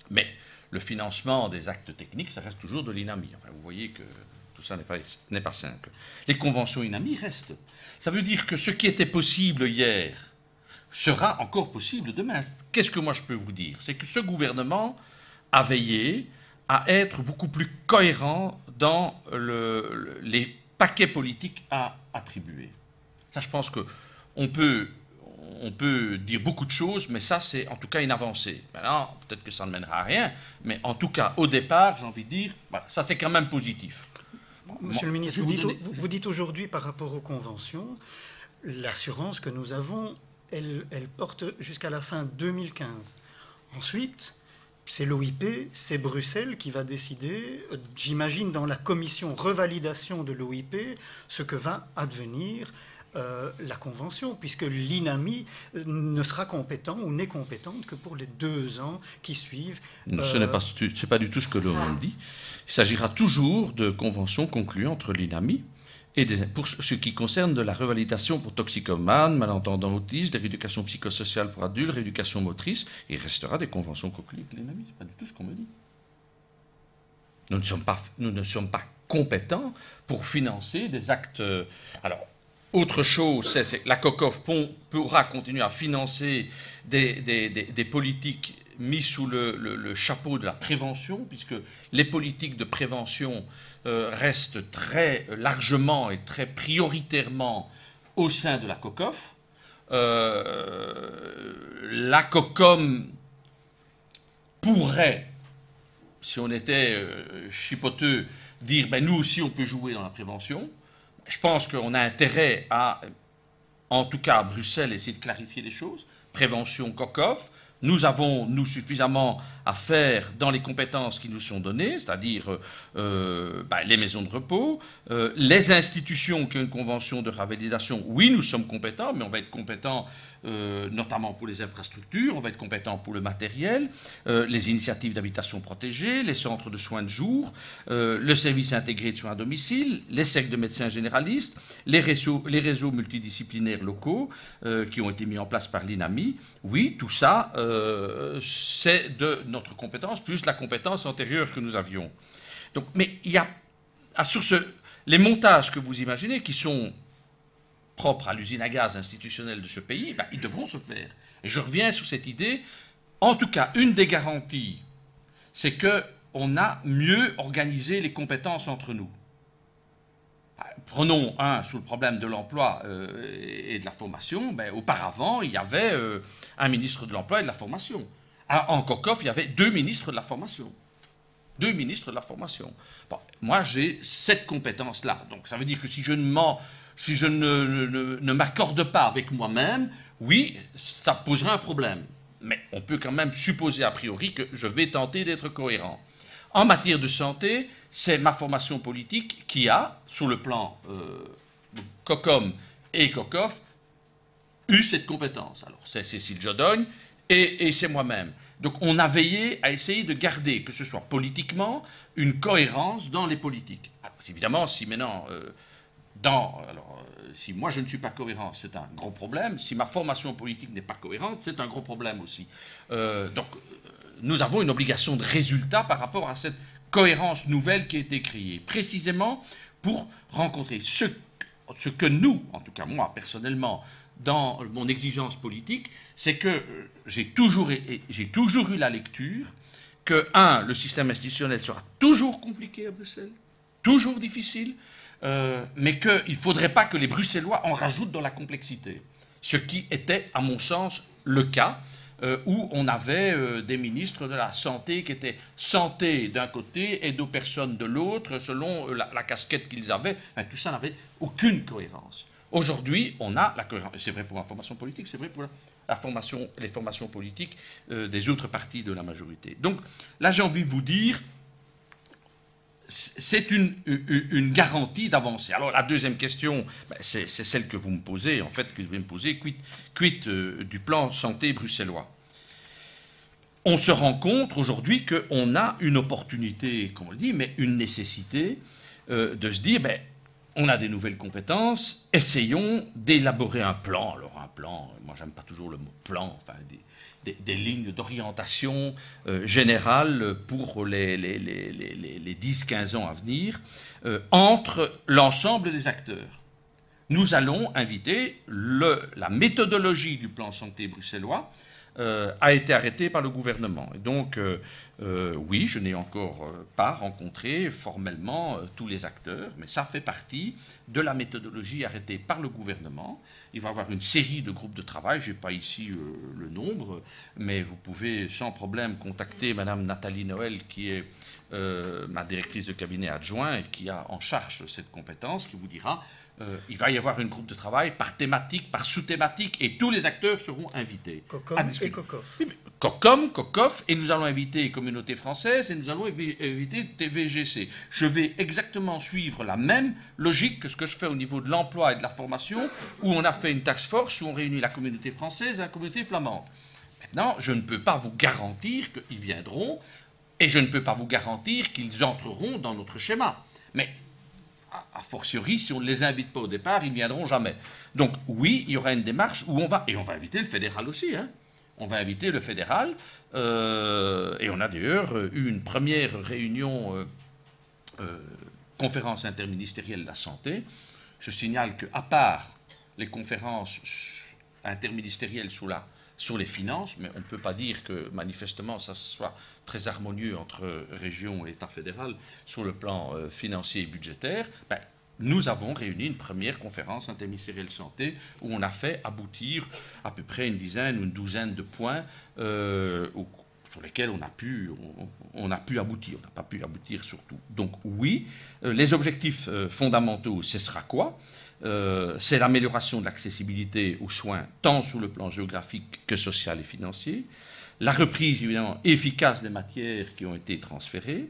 Mais le financement des actes techniques, ça reste toujours de l'INAMI. Enfin, vous voyez que tout ça n'est pas simple. Les conventions INAMI restent. Ça veut dire que ce qui était possible hier sera encore possible demain. Qu'est-ce que moi je peux vous dire? C'est que ce gouvernement a veillé à être beaucoup plus cohérent dans les paquets politiques à attribuer. Ça, je pense qu'on peut dire beaucoup de choses, mais ça, c'est en tout cas une avancée. Maintenant, peut-être que ça ne mènera à rien, mais en tout cas, au départ, j'ai envie de dire, voilà, ça, c'est quand même positif. Monsieur le ministre, vous dites aujourd'hui, par rapport aux conventions, l'assurance que nous avons, elle porte jusqu'à la fin 2015. Ensuite, c'est l'OIP, c'est Bruxelles qui va décider, j'imagine dans la commission revalidation de l'OIP, ce que va advenir la Convention, puisque l'INAMI ne sera compétent ou n'est compétente que pour les 2 ans qui suivent. Ce n'est pas du tout ce que l'on dit. Il s'agira toujours de conventions conclues entre l'INAMI et pour ce qui concerne de la revalidation pour toxicomanes, malentendants autistes, de rééducation psychosociale pour adultes, rééducation motrice, il restera des conventions conclues avec l'INAMI. Ce n'est pas du tout ce qu'on me dit. Nous ne sommes pas compétents pour financer des actes... Alors, autre chose, c'est que la COCOF pourra continuer à financer des politiques mises sous le chapeau de la prévention, puisque les politiques de prévention restent très largement et très prioritairement au sein de la COCOF. La COCOM pourrait, si on était chipoteux, dire ben, nous aussi on peut jouer dans la prévention. Je pense qu'on a intérêt à, en tout cas à Bruxelles, essayer de clarifier les choses. Prévention COCOF. Nous avons, nous, suffisamment à faire dans les compétences qui nous sont données, c'est-à-dire les maisons de repos, les institutions qui ont une convention de revalidation. Oui, nous sommes compétents, mais on va être compétents notamment pour les infrastructures, on va être compétents pour le matériel, les initiatives d'habitation protégée, les centres de soins de jour, le service intégré de soins à domicile, les cercles de médecins généralistes, les réseaux multidisciplinaires locaux qui ont été mis en place par l'INAMI. Oui, tout ça, c'est de notre compétence, plus la compétence antérieure que nous avions. Donc, mais il y a, sur les montages que vous imaginez, qui sont propres à l'usine à gaz institutionnelle de ce pays, ben, ils devront se faire. Et je reviens sur cette idée, en tout cas, une des garanties, c'est qu'on a mieux organisé les compétences entre nous. Prenons sous le problème de l'emploi et de la formation. Ben, auparavant, il y avait un ministre de l'emploi et de la formation. En COCOF, il y avait 2 ministres de la formation. 2 ministres de la formation. Bon, moi, j'ai cette compétence-là. Donc, ça veut dire que si je ne m'accorde pas avec moi-même, oui, ça posera un problème. Mais on peut quand même supposer a priori que je vais tenter d'être cohérent. En matière de santé, c'est ma formation politique qui a, sur le plan COCOM et COCOF, eu cette compétence. Alors, c'est Cécile Jodogne et c'est moi-même. Donc, on a veillé à essayer de garder, que ce soit politiquement, une cohérence dans les politiques. Alors, évidemment, si maintenant, si moi je ne suis pas cohérent, c'est un gros problème. Si ma formation politique n'est pas cohérente, c'est un gros problème aussi. Donc, nous avons une obligation de résultat par rapport à cette cohérence nouvelle qui a été créée, précisément pour rencontrer ce que nous, en tout cas moi personnellement, dans mon exigence politique, c'est que j'ai toujours eu la lecture que, le système institutionnel sera toujours compliqué à Bruxelles, toujours difficile, mais qu'il ne faudrait pas que les Bruxellois en rajoutent dans la complexité. Ce qui était, à mon sens, le cas, où on avait des ministres de la santé qui étaient santé d'un côté et d'autres personnes de l'autre, selon la casquette qu'ils avaient. Enfin, tout ça n'avait aucune cohérence. Aujourd'hui, on a la cohérence. C'est vrai pour la formation politique, c'est vrai pour les formations politiques des autres partis de la majorité. Donc là, j'ai envie de vous dire, c'est une garantie d'avancer. Alors la deuxième question, c'est celle que vous me posez, en fait, que vous devez me poser, quid du plan santé bruxellois. On se rend compte aujourd'hui qu'on a une opportunité, comme on le dit, mais une nécessité de se dire, on a des nouvelles compétences, essayons d'élaborer un plan. Alors un plan, moi j'aime pas toujours le mot plan, enfin des lignes d'orientation générales pour les 10-15 ans à venir, entre l'ensemble des acteurs. Nous allons inviter la méthodologie du plan santé bruxellois a été arrêtée par le gouvernement. Et donc, oui, je n'ai encore pas rencontré formellement tous les acteurs, mais ça fait partie de la méthodologie arrêtée par le gouvernement. Il va y avoir une série de groupes de travail, je n'ai pas ici le nombre, mais vous pouvez sans problème contacter Madame Nathalie Noël, qui est ma directrice de cabinet adjoint qui a en charge cette compétence, qui vous dira il va y avoir un groupe de travail par thématique, par sous-thématique, et tous les acteurs seront invités. COCOM et COCOF. COCOM, COCOF, et nous allons inviter Communauté française, et nous allons inviter TVGC. Je vais exactement suivre la même logique que ce que je fais au niveau de l'emploi et de la formation, où on a fait une task force, où on réunit la communauté française et la communauté flamande. Maintenant, je ne peux pas vous garantir qu'ils viendront, et je ne peux pas vous garantir qu'ils entreront dans notre schéma. Mais a fortiori, si on ne les invite pas au départ, ils ne viendront jamais. Donc oui, il y aura une démarche où on va inviter le fédéral aussi, hein. On va inviter le fédéral, et on a d'ailleurs eu une première réunion, conférence interministérielle de la santé. Je signale qu'à part les conférences interministérielles sur les finances, mais on ne peut pas dire que manifestement ça soit très harmonieux entre région et État fédéral sur le plan financier et budgétaire, nous avons réuni une première conférence interministérielle santé où on a fait aboutir à peu près une dizaine ou une douzaine de points sur lesquels on a pu aboutir. On n'a pas pu aboutir sur tout. Donc oui, les objectifs fondamentaux, ce sera quoi ? C'est l'amélioration de l'accessibilité aux soins, tant sur le plan géographique que social et financier, la reprise évidemment efficace des matières qui ont été transférées,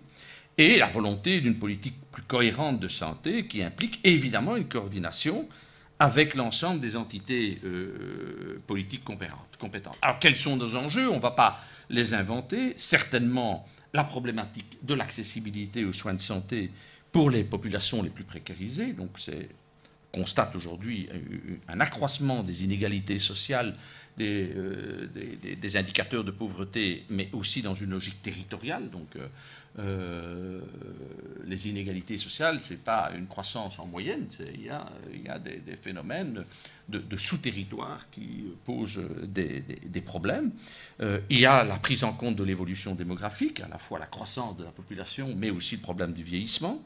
et la volonté d'une politique plus cohérente de santé qui implique évidemment une coordination avec l'ensemble des entités politiques compétentes. Alors quels sont nos enjeux ? On ne va pas les inventer. Certainement la problématique de l'accessibilité aux soins de santé pour les populations les plus précarisées. Donc on constate aujourd'hui un accroissement des inégalités sociales, des indicateurs de pauvreté, mais aussi dans une logique territoriale. Donc les inégalités sociales, ce n'est pas une croissance en moyenne, il y a des phénomènes de sous-territoire qui posent des problèmes. Il y a la prise en compte de l'évolution démographique, à la fois la croissance de la population, mais aussi le problème du vieillissement,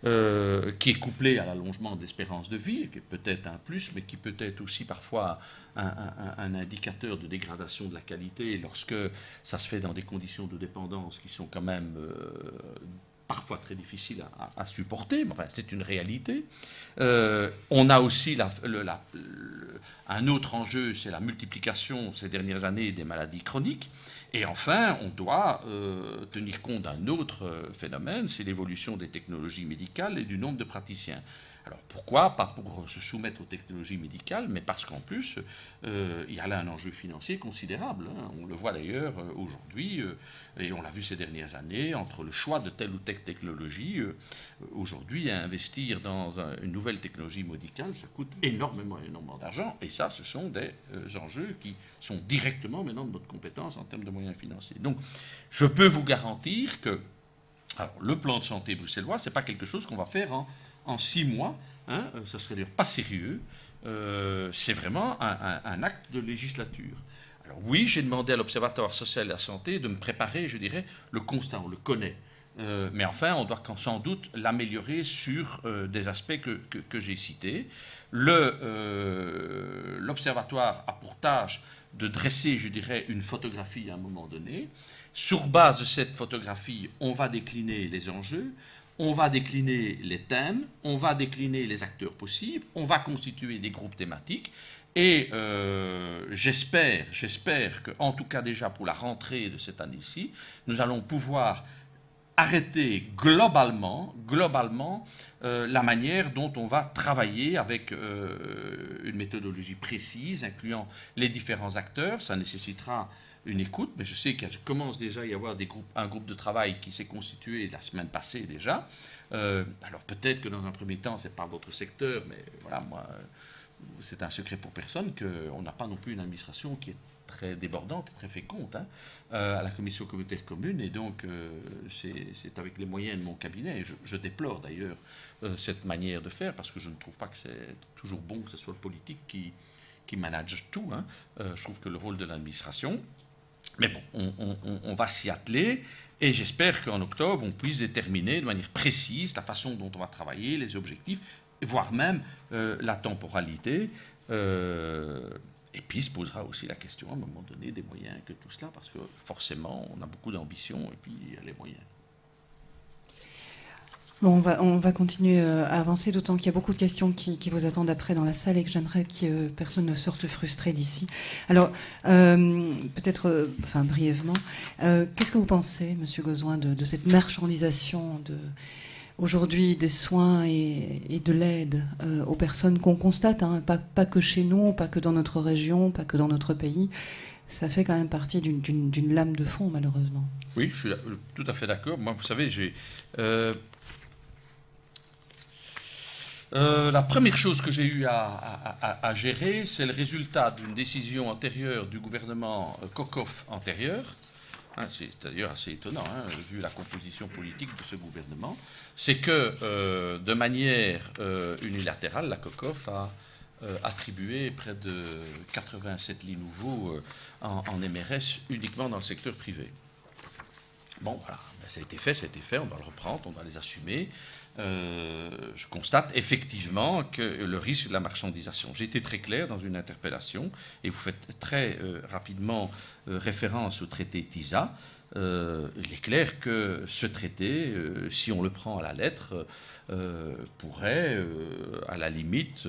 qui est couplé à l'allongement de l'espérance de vie, qui est peut-être un plus, mais qui peut être aussi parfois un indicateur de dégradation de la qualité lorsque ça se fait dans des conditions de dépendance qui sont quand même parfois très difficiles à supporter, mais enfin, c'est une réalité. On a aussi un autre enjeu, c'est la multiplication ces dernières années des maladies chroniques. Et enfin, on doit tenir compte d'un autre phénomène, c'est l'évolution des technologies médicales et du nombre de praticiens. Alors pourquoi ? Pas pour se soumettre aux technologies médicales, mais parce qu'en plus, il y a là un enjeu financier considérable, hein. On le voit d'ailleurs aujourd'hui, et on l'a vu ces dernières années, entre le choix de telle ou telle technologie. Aujourd'hui, investir dans une nouvelle technologie médicale, ça coûte énormément d'argent, et ça, ce sont des enjeux qui sont directement maintenant de notre compétence en termes de moyens financiers. Donc, je peux vous garantir que le plan de santé bruxellois, ce n'est pas quelque chose qu'on va faire en 6 mois, hein, ça serait d'ailleurs pas sérieux, c'est vraiment un acte de législature. Alors oui, j'ai demandé à l'Observatoire social de la santé de me préparer, je dirais, le constat, on le connaît, mais enfin, on doit sans doute l'améliorer sur des aspects que j'ai cités. L'Observatoire a pour tâche de dresser, je dirais, une photographie à un moment donné. Sur base de cette photographie, on va décliner les enjeux, on va décliner les thèmes, on va décliner les acteurs possibles, on va constituer des groupes thématiques, et j'espère qu'en tout cas déjà pour la rentrée de cette année-ci, nous allons pouvoir arrêter globalement la manière dont on va travailler avec une méthodologie précise, incluant les différents acteurs. Ça nécessitera une écoute, mais je sais qu'il commence déjà à y avoir un groupe de travail qui s'est constitué la semaine passée déjà. Alors peut-être que dans un premier temps, ce n'est pas votre secteur, mais voilà, moi, c'est un secret pour personne qu'on n'a pas non plus une administration qui est très débordante, très féconde, hein, à la commission communautaire commune, et donc c'est avec les moyens de mon cabinet. Je déplore d'ailleurs cette manière de faire, parce que je ne trouve pas que c'est toujours bon que ce soit le politique qui manage tout, hein. Je trouve que le rôle de l'administration... Mais bon, on va s'y atteler, et j'espère qu'en octobre, on puisse déterminer de manière précise la façon dont on va travailler, les objectifs, voire même la temporalité. Et puis se posera aussi la question, à un moment donné, des moyens que tout cela, parce que forcément, on a beaucoup d'ambition, et puis il y a les moyens. Bon, on va continuer à avancer, d'autant qu'il y a beaucoup de questions qui vous attendent après dans la salle et que j'aimerais que personne ne sorte frustré d'ici. Alors, peut-être, enfin brièvement, qu'est-ce que vous pensez, Monsieur Gozouin, de cette marchandisation aujourd'hui des soins et de l'aide aux personnes qu'on constate, hein, pas que chez nous, pas que dans notre région, pas que dans notre pays. Ça fait quand même partie d'une lame de fond, malheureusement. Oui, je suis tout à fait d'accord. Moi, vous savez, la première chose que j'ai eu à gérer, c'est le résultat d'une décision antérieure du gouvernement Kokov antérieur. Hein, c'est d'ailleurs assez étonnant, hein, vu la composition politique de ce gouvernement. C'est que, de manière unilatérale, la Kokov a attribué près de 87 lits nouveaux en MRS uniquement dans le secteur privé. Bon, voilà, ça a été fait, on doit le reprendre, on doit les assumer. Je constate effectivement que le risque de la marchandisation. J'ai été très clair dans une interpellation, et vous faites très rapidement référence au traité TISA. Il est clair que ce traité, si on le prend à la lettre, pourrait, à la limite,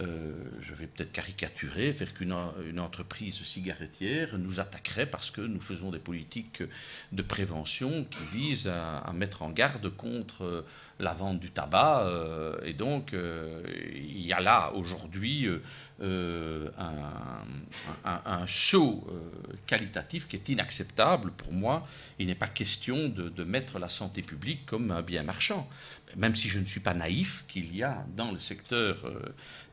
je vais peut-être caricaturer, faire qu'une entreprise cigarettière nous attaquerait parce que nous faisons des politiques de prévention qui visent à mettre en garde contre la vente du tabac. Et donc, il y a là aujourd'hui un saut qualitatif qui est inacceptable pour moi. Il n'est pas question de mettre la santé publique comme un bien marchand. Même si je ne suis pas naïf, qu'il y a dans le secteur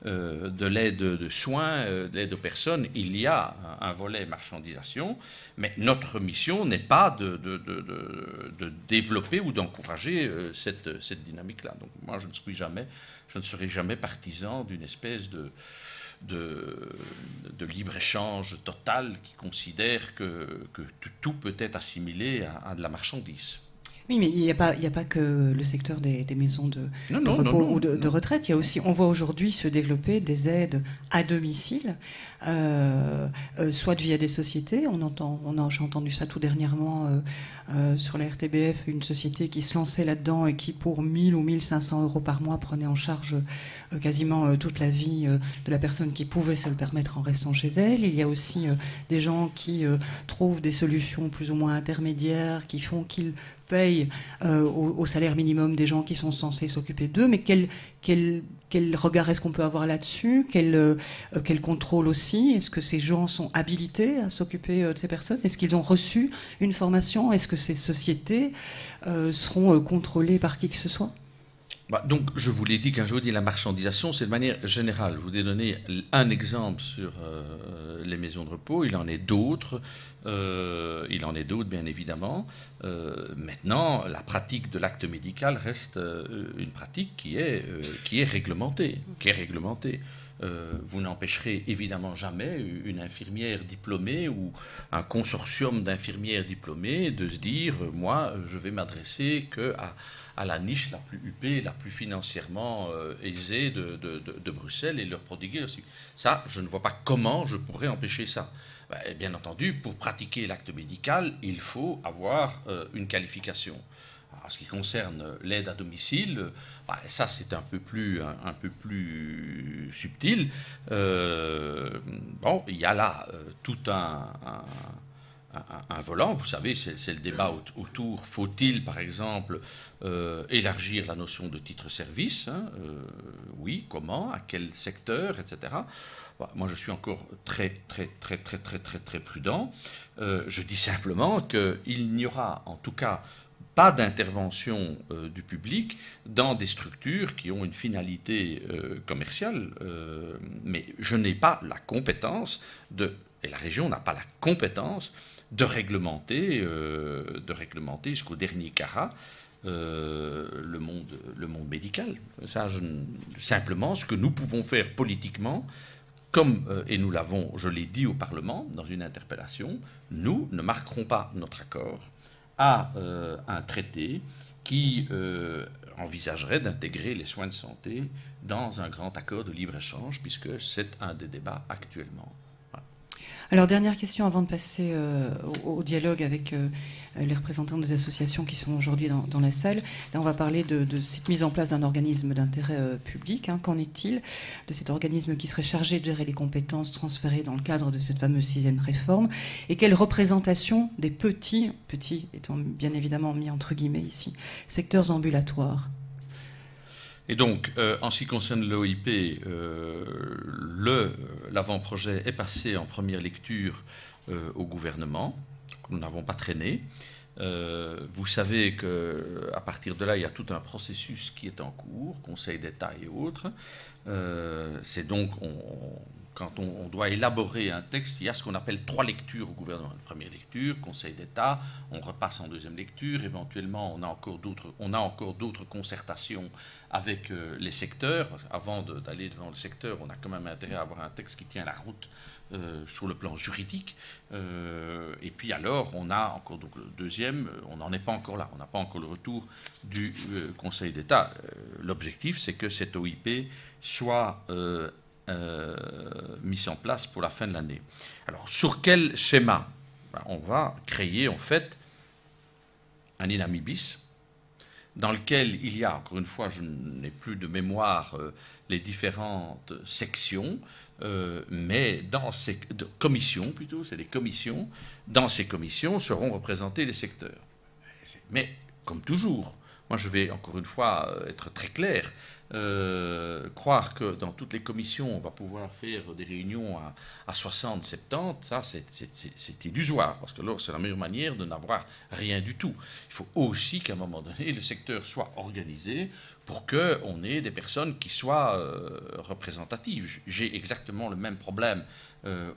de l'aide de soins, de l'aide aux personnes, il y a un volet marchandisation, mais notre mission n'est pas de développer ou d'encourager cette dynamique-là. Donc moi, je ne serai jamais partisan d'une espèce de libre-échange total qui considère que tout peut être assimilé à de la marchandise. Oui, mais il n'y a pas que le secteur des maisons de repos ou de retraite. Il y a aussi, on voit aujourd'hui se développer des aides à domicile, soit via des sociétés. J'ai entendu ça tout dernièrement sur la RTBF, une société qui se lançait là-dedans et qui, pour 1000 ou 1500 euros par mois, prenait en charge quasiment toute la vie de la personne qui pouvait se le permettre en restant chez elle. Il y a aussi des gens qui trouvent des solutions plus ou moins intermédiaires, qui font qu'ils payent au salaire minimum des gens qui sont censés s'occuper d'eux, mais quel regard est-ce qu'on peut avoir là-dessus, quel contrôle aussi? Est-ce que ces gens sont habilités à s'occuper de ces personnes? Est-ce qu'ils ont reçu une formation? Est-ce que ces sociétés seront contrôlées par qui que ce soit? Donc, je vous l'ai dit, quand je vous dis la marchandisation, c'est de manière générale. Je vous ai donné un exemple sur les maisons de repos, il en est d'autres. Bien évidemment. Maintenant, la pratique de l'acte médical reste une pratique qui est réglementée. Vous n'empêcherez évidemment jamais une infirmière diplômée ou un consortium d'infirmières diplômées de se dire moi, je vais m'adresser à la niche la plus huppée, la plus financièrement aisée de Bruxelles et leur prodiguer aussi. Ça, je ne vois pas comment je pourrais empêcher ça. Bien entendu, pour pratiquer l'acte médical, il faut avoir une qualification. En ce qui concerne l'aide à domicile, ça c'est un peu plus subtil. Il y a là tout un volant. Vous savez, c'est le débat autour. Faut-il, par exemple, élargir la notion de titre-service, hein, oui, comment, à quel secteur, etc. Moi, je suis encore très prudent. Je dis simplement qu'il n'y aura, en tout cas, pas d'intervention du public dans des structures qui ont une finalité commerciale. Mais je n'ai pas la compétence et la région n'a pas la compétence de réglementer jusqu'au dernier carat le monde médical. Simplement, ce que nous pouvons faire politiquement, et nous l'avons, je l'ai dit au Parlement dans une interpellation, nous ne marquerons pas notre accord à un traité qui envisagerait d'intégrer les soins de santé dans un grand accord de libre-échange, puisque c'est un des débats actuellement. Voilà. Alors, dernière question avant de passer au dialogue avec les représentants des associations qui sont aujourd'hui dans la salle. Là, on va parler de cette mise en place d'un organisme d'intérêt public. Hein. Qu'en est-il de cet organisme qui serait chargé de gérer les compétences transférées dans le cadre de cette fameuse 6e réforme? Et quelle représentation des petits étant bien évidemment mis entre guillemets ici, secteurs ambulatoires? Et donc, en ce qui concerne l'OIP, l'avant-projet est passé en première lecture au gouvernement. Nous n'avons pas traîné. Vous savez qu'à partir de là, il y a tout un processus qui est en cours, Conseil d'État et autres. C'est donc, quand on doit élaborer un texte, il y a ce qu'on appelle 3 lectures au gouvernement. Une première lecture, Conseil d'État, on repasse en deuxième lecture, éventuellement on a encore d'autres concertations avec les secteurs. Avant d'aller devant le secteur, on a quand même intérêt à avoir un texte qui tient la route sur le plan juridique. Et puis alors, on a encore donc, le deuxième, on n'en est pas encore là, on n'a pas encore le retour du Conseil d'État. L'objectif, c'est que cette OIP soit mis en place pour la fin de l'année. Alors, sur quel schéma? On va créer en fait un INAMI-bis dans lequel il y a, encore une fois, je n'ai plus de mémoire les différentes sections, mais dans ces commissions, plutôt, c'est des commissions, dans ces commissions seront représentés les secteurs. Mais, comme toujours, moi je vais encore une fois être très clair, croire que dans toutes les commissions on va pouvoir faire des réunions à 60, 70, ça c'est illusoire, parce que là c'est la meilleure manière de n'avoir rien du tout. Il faut aussi qu'à un moment donné le secteur soit organisé pour qu'on ait des personnes qui soient représentatives. J'ai exactement le même problème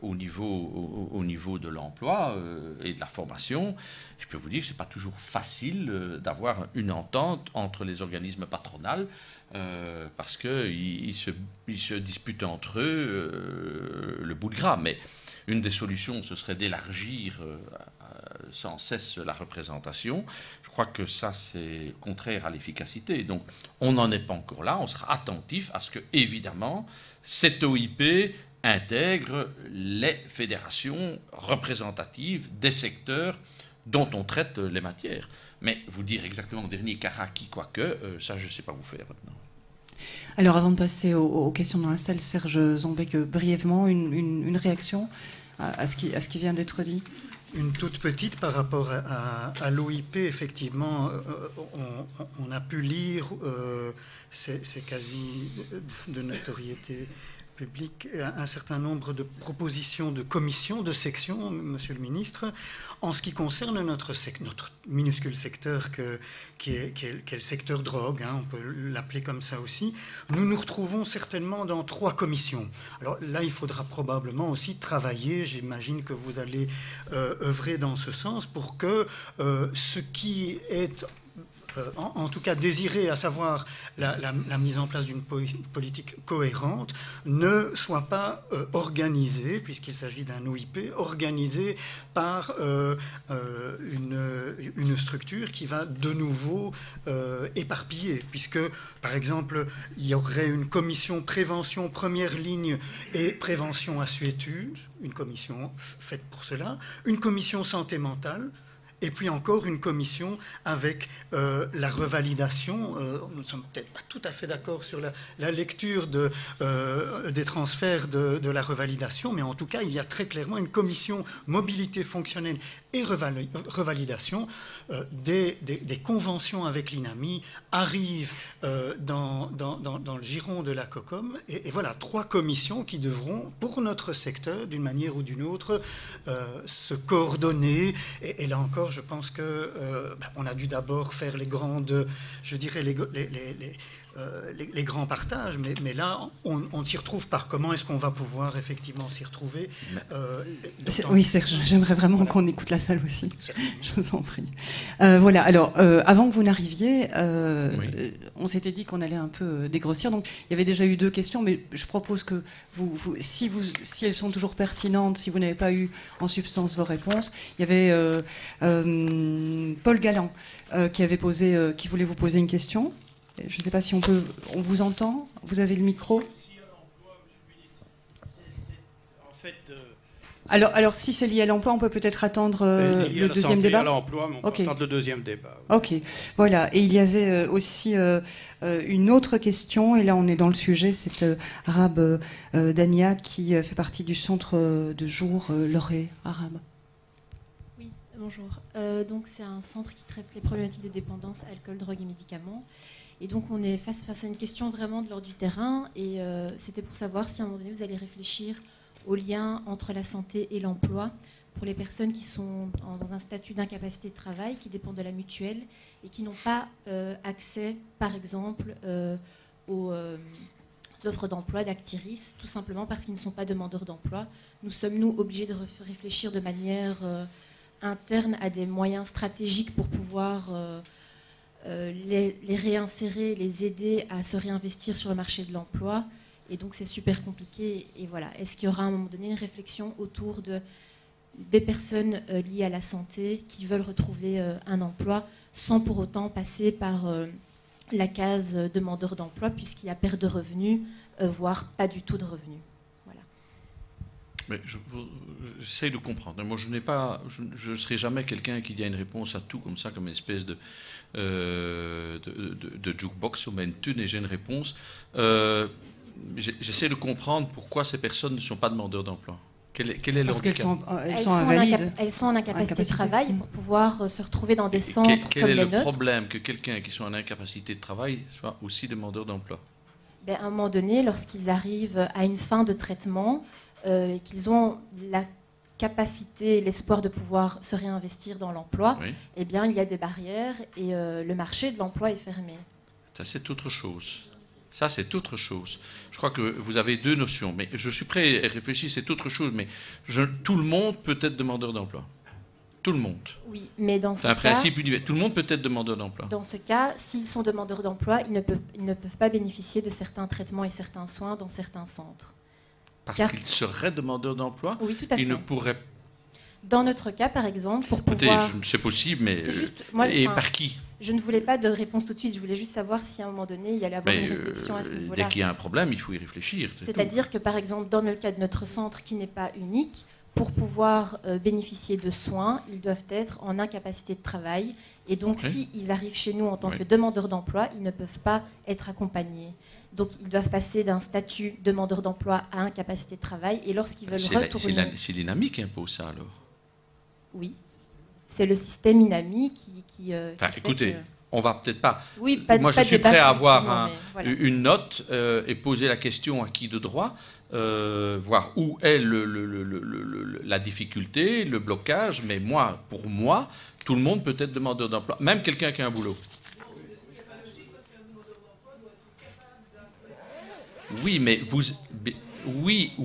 au niveau de l'emploi et de la formation. Je peux vous dire que ce n'est pas toujours facile d'avoir une entente entre les organismes patronaux parce qu'ils se disputent entre eux le bout de gras. Mais une des solutions, ce serait d'élargir sans cesse la représentation. Je crois que ça, c'est contraire à l'efficacité. Donc, on n'en est pas encore là. On sera attentif à ce que, évidemment, cette OIP intègre les fédérations représentatives des secteurs dont on traite les matières. Mais vous dire exactement au dernier cara qui, quoique, ça, je ne sais pas vous faire maintenant. Alors, avant de passer aux questions dans la salle, Serge Zombec, brièvement, une réaction à ce qui vient d'être dit? Une toute petite par rapport à l'OIP, effectivement, on a pu lire, c'est quasi de notoriété publique, un certain nombre de propositions de commissions, de sections, Monsieur le Ministre, en ce qui concerne notre minuscule secteur qui est le secteur drogue, hein, on peut l'appeler comme ça aussi. Nous nous retrouvons certainement dans 3 commissions. Alors là, il faudra probablement aussi travailler, j'imagine que vous allez œuvrer dans ce sens pour que ce qui est en tout cas désiré, à savoir la mise en place d'une politique cohérente, ne soit pas organisé, puisqu'il s'agit d'un OIP, organisé par une structure qui va de nouveau éparpiller, puisque, par exemple, il y aurait une commission prévention première ligne et prévention assuétude, une commission faite pour cela, une commission santé mentale, et puis encore une commission avec la revalidation. Nous ne sommes peut-être pas tout à fait d'accord sur la lecture des transferts de la revalidation, mais en tout cas, il y a très clairement une commission mobilité fonctionnelle et revalidation. Des conventions avec l'INAMI arrivent dans le giron de la COCOM. Et voilà, 3 commissions qui devront, pour notre secteur, d'une manière ou d'une autre, se coordonner. Et là encore, je pense que on a dû d'abord faire les grandes, je dirais les grands partages, mais là, on ne s'y retrouve pas. Comment est-ce qu'on va pouvoir effectivement s'y retrouver Oui, j'aimerais vraiment qu'on écoute la salle aussi. Je vous en prie. Voilà, alors, avant que vous n'arriviez, Oui. on s'était dit qu'on allait un peu dégrossir. Donc, il y avait déjà eu 2 questions, mais je propose que si elles sont toujours pertinentes, si vous n'avez pas eu en substance vos réponses, il y avait Paul Galland qui voulait vous poser une question. Je ne sais pas si on vous entend. Vous avez le micro. En fait, Alors, si c'est lié à l'emploi, on peut peut-être attendre le deuxième débat. À l'emploi, mais on peut attendre le deuxième débat. Ok, voilà. Et il y avait aussi une autre question, et là on est dans le sujet, c'est Arabe Dania qui fait partie du centre de jour Loré Arabe. Oui, bonjour. Donc c'est un centre qui traite les problématiques de dépendance, alcool, drogue et médicaments. Et donc on est face à une question vraiment de l'ordre du terrain, et c'était pour savoir si à un moment donné vous allez réfléchir au lien entre la santé et l'emploi pour les personnes qui sont dans un statut d'incapacité de travail, qui dépendent de la mutuelle et qui n'ont pas accès, par exemple, aux offres d'emploi d'Actiris, tout simplement parce qu'ils ne sont pas demandeurs d'emploi. Nous sommes, nous, obligés de réfléchir de manière interne à des moyens stratégiques pour pouvoir les réinsérer, les aider à se réinvestir sur le marché de l'emploi. Et donc c'est super compliqué. Et voilà, est-ce qu'il y aura à un moment donné une réflexion autour des personnes liées à la santé qui veulent retrouver un emploi sans pour autant passer par la case demandeur d'emploi, puisqu'il y a perte de revenus, voire pas du tout de revenus. Voilà. Mais j'essaye de comprendre. Moi, je ne serai jamais quelqu'un qui a une réponse à tout comme ça, comme une espèce de jukebox. On met une thune et j'ai une réponse. J'essaie de comprendre pourquoi ces personnes ne sont pas demandeurs d'emploi. Quel est leur handicap ? Elles sont invalides. Elles sont en incapacité de travail pour pouvoir se retrouver dans des centres quel comme est les le nôtres. problème que quelqu'un qui soit en incapacité de travail soit aussi demandeur d'emploi ? À un moment donné, lorsqu'ils arrivent à une fin de traitement, et qu'ils ont la capacité, l'espoir de pouvoir se réinvestir dans l'emploi, oui. Eh bien, il y a des barrières et le marché de l'emploi est fermé. Ça, c'est autre chose. Ça, c'est autre chose. Je crois que vous avez deux notions. Mais je suis prêt à réfléchir, c'est autre chose. Mais tout le monde peut être demandeur d'emploi. Tout le monde. Oui, mais dans ce cas... C'est un principe universel. Tout le monde peut être demandeur d'emploi. Dans ce cas, s'ils sont demandeurs d'emploi, ils ne peuvent pas bénéficier de certains traitements et certains soins dans certains centres. Parce qu'ils seraient demandeurs d'emploi ? Oui, tout à fait. Ils ne pourraient... Dans notre cas, par exemple, pour Écoutez, pouvoir... c'est possible, mais... Et par qui ? Je ne voulais pas de réponse tout de suite. Je voulais juste savoir si à un moment donné, il y allait avoir une réflexion à ce niveau-là. Dès qu'il y a un problème, il faut y réfléchir. C'est-à-dire que, par exemple, dans le cas de notre centre, qui n'est pas unique, pour pouvoir bénéficier de soins, ils doivent être en incapacité de travail. Et donc, s'ils arrivent chez nous en tant que demandeurs d'emploi, ils ne peuvent pas être accompagnés. Donc, ils doivent passer d'un statut demandeur d'emploi à incapacité de travail. Et lorsqu'ils veulent retourner... C'est l'INAMI qui impose ça, alors ? Oui. C'est le système INAMI qui écoutez, on va peut-être pas... Oui, moi, je suis prêt à avoir une note et poser la question à qui de droit, voir où est la difficulté, le blocage. Mais pour moi, tout le monde peut être demandeur d'emploi, même quelqu'un qui a un boulot. Oui, mais oui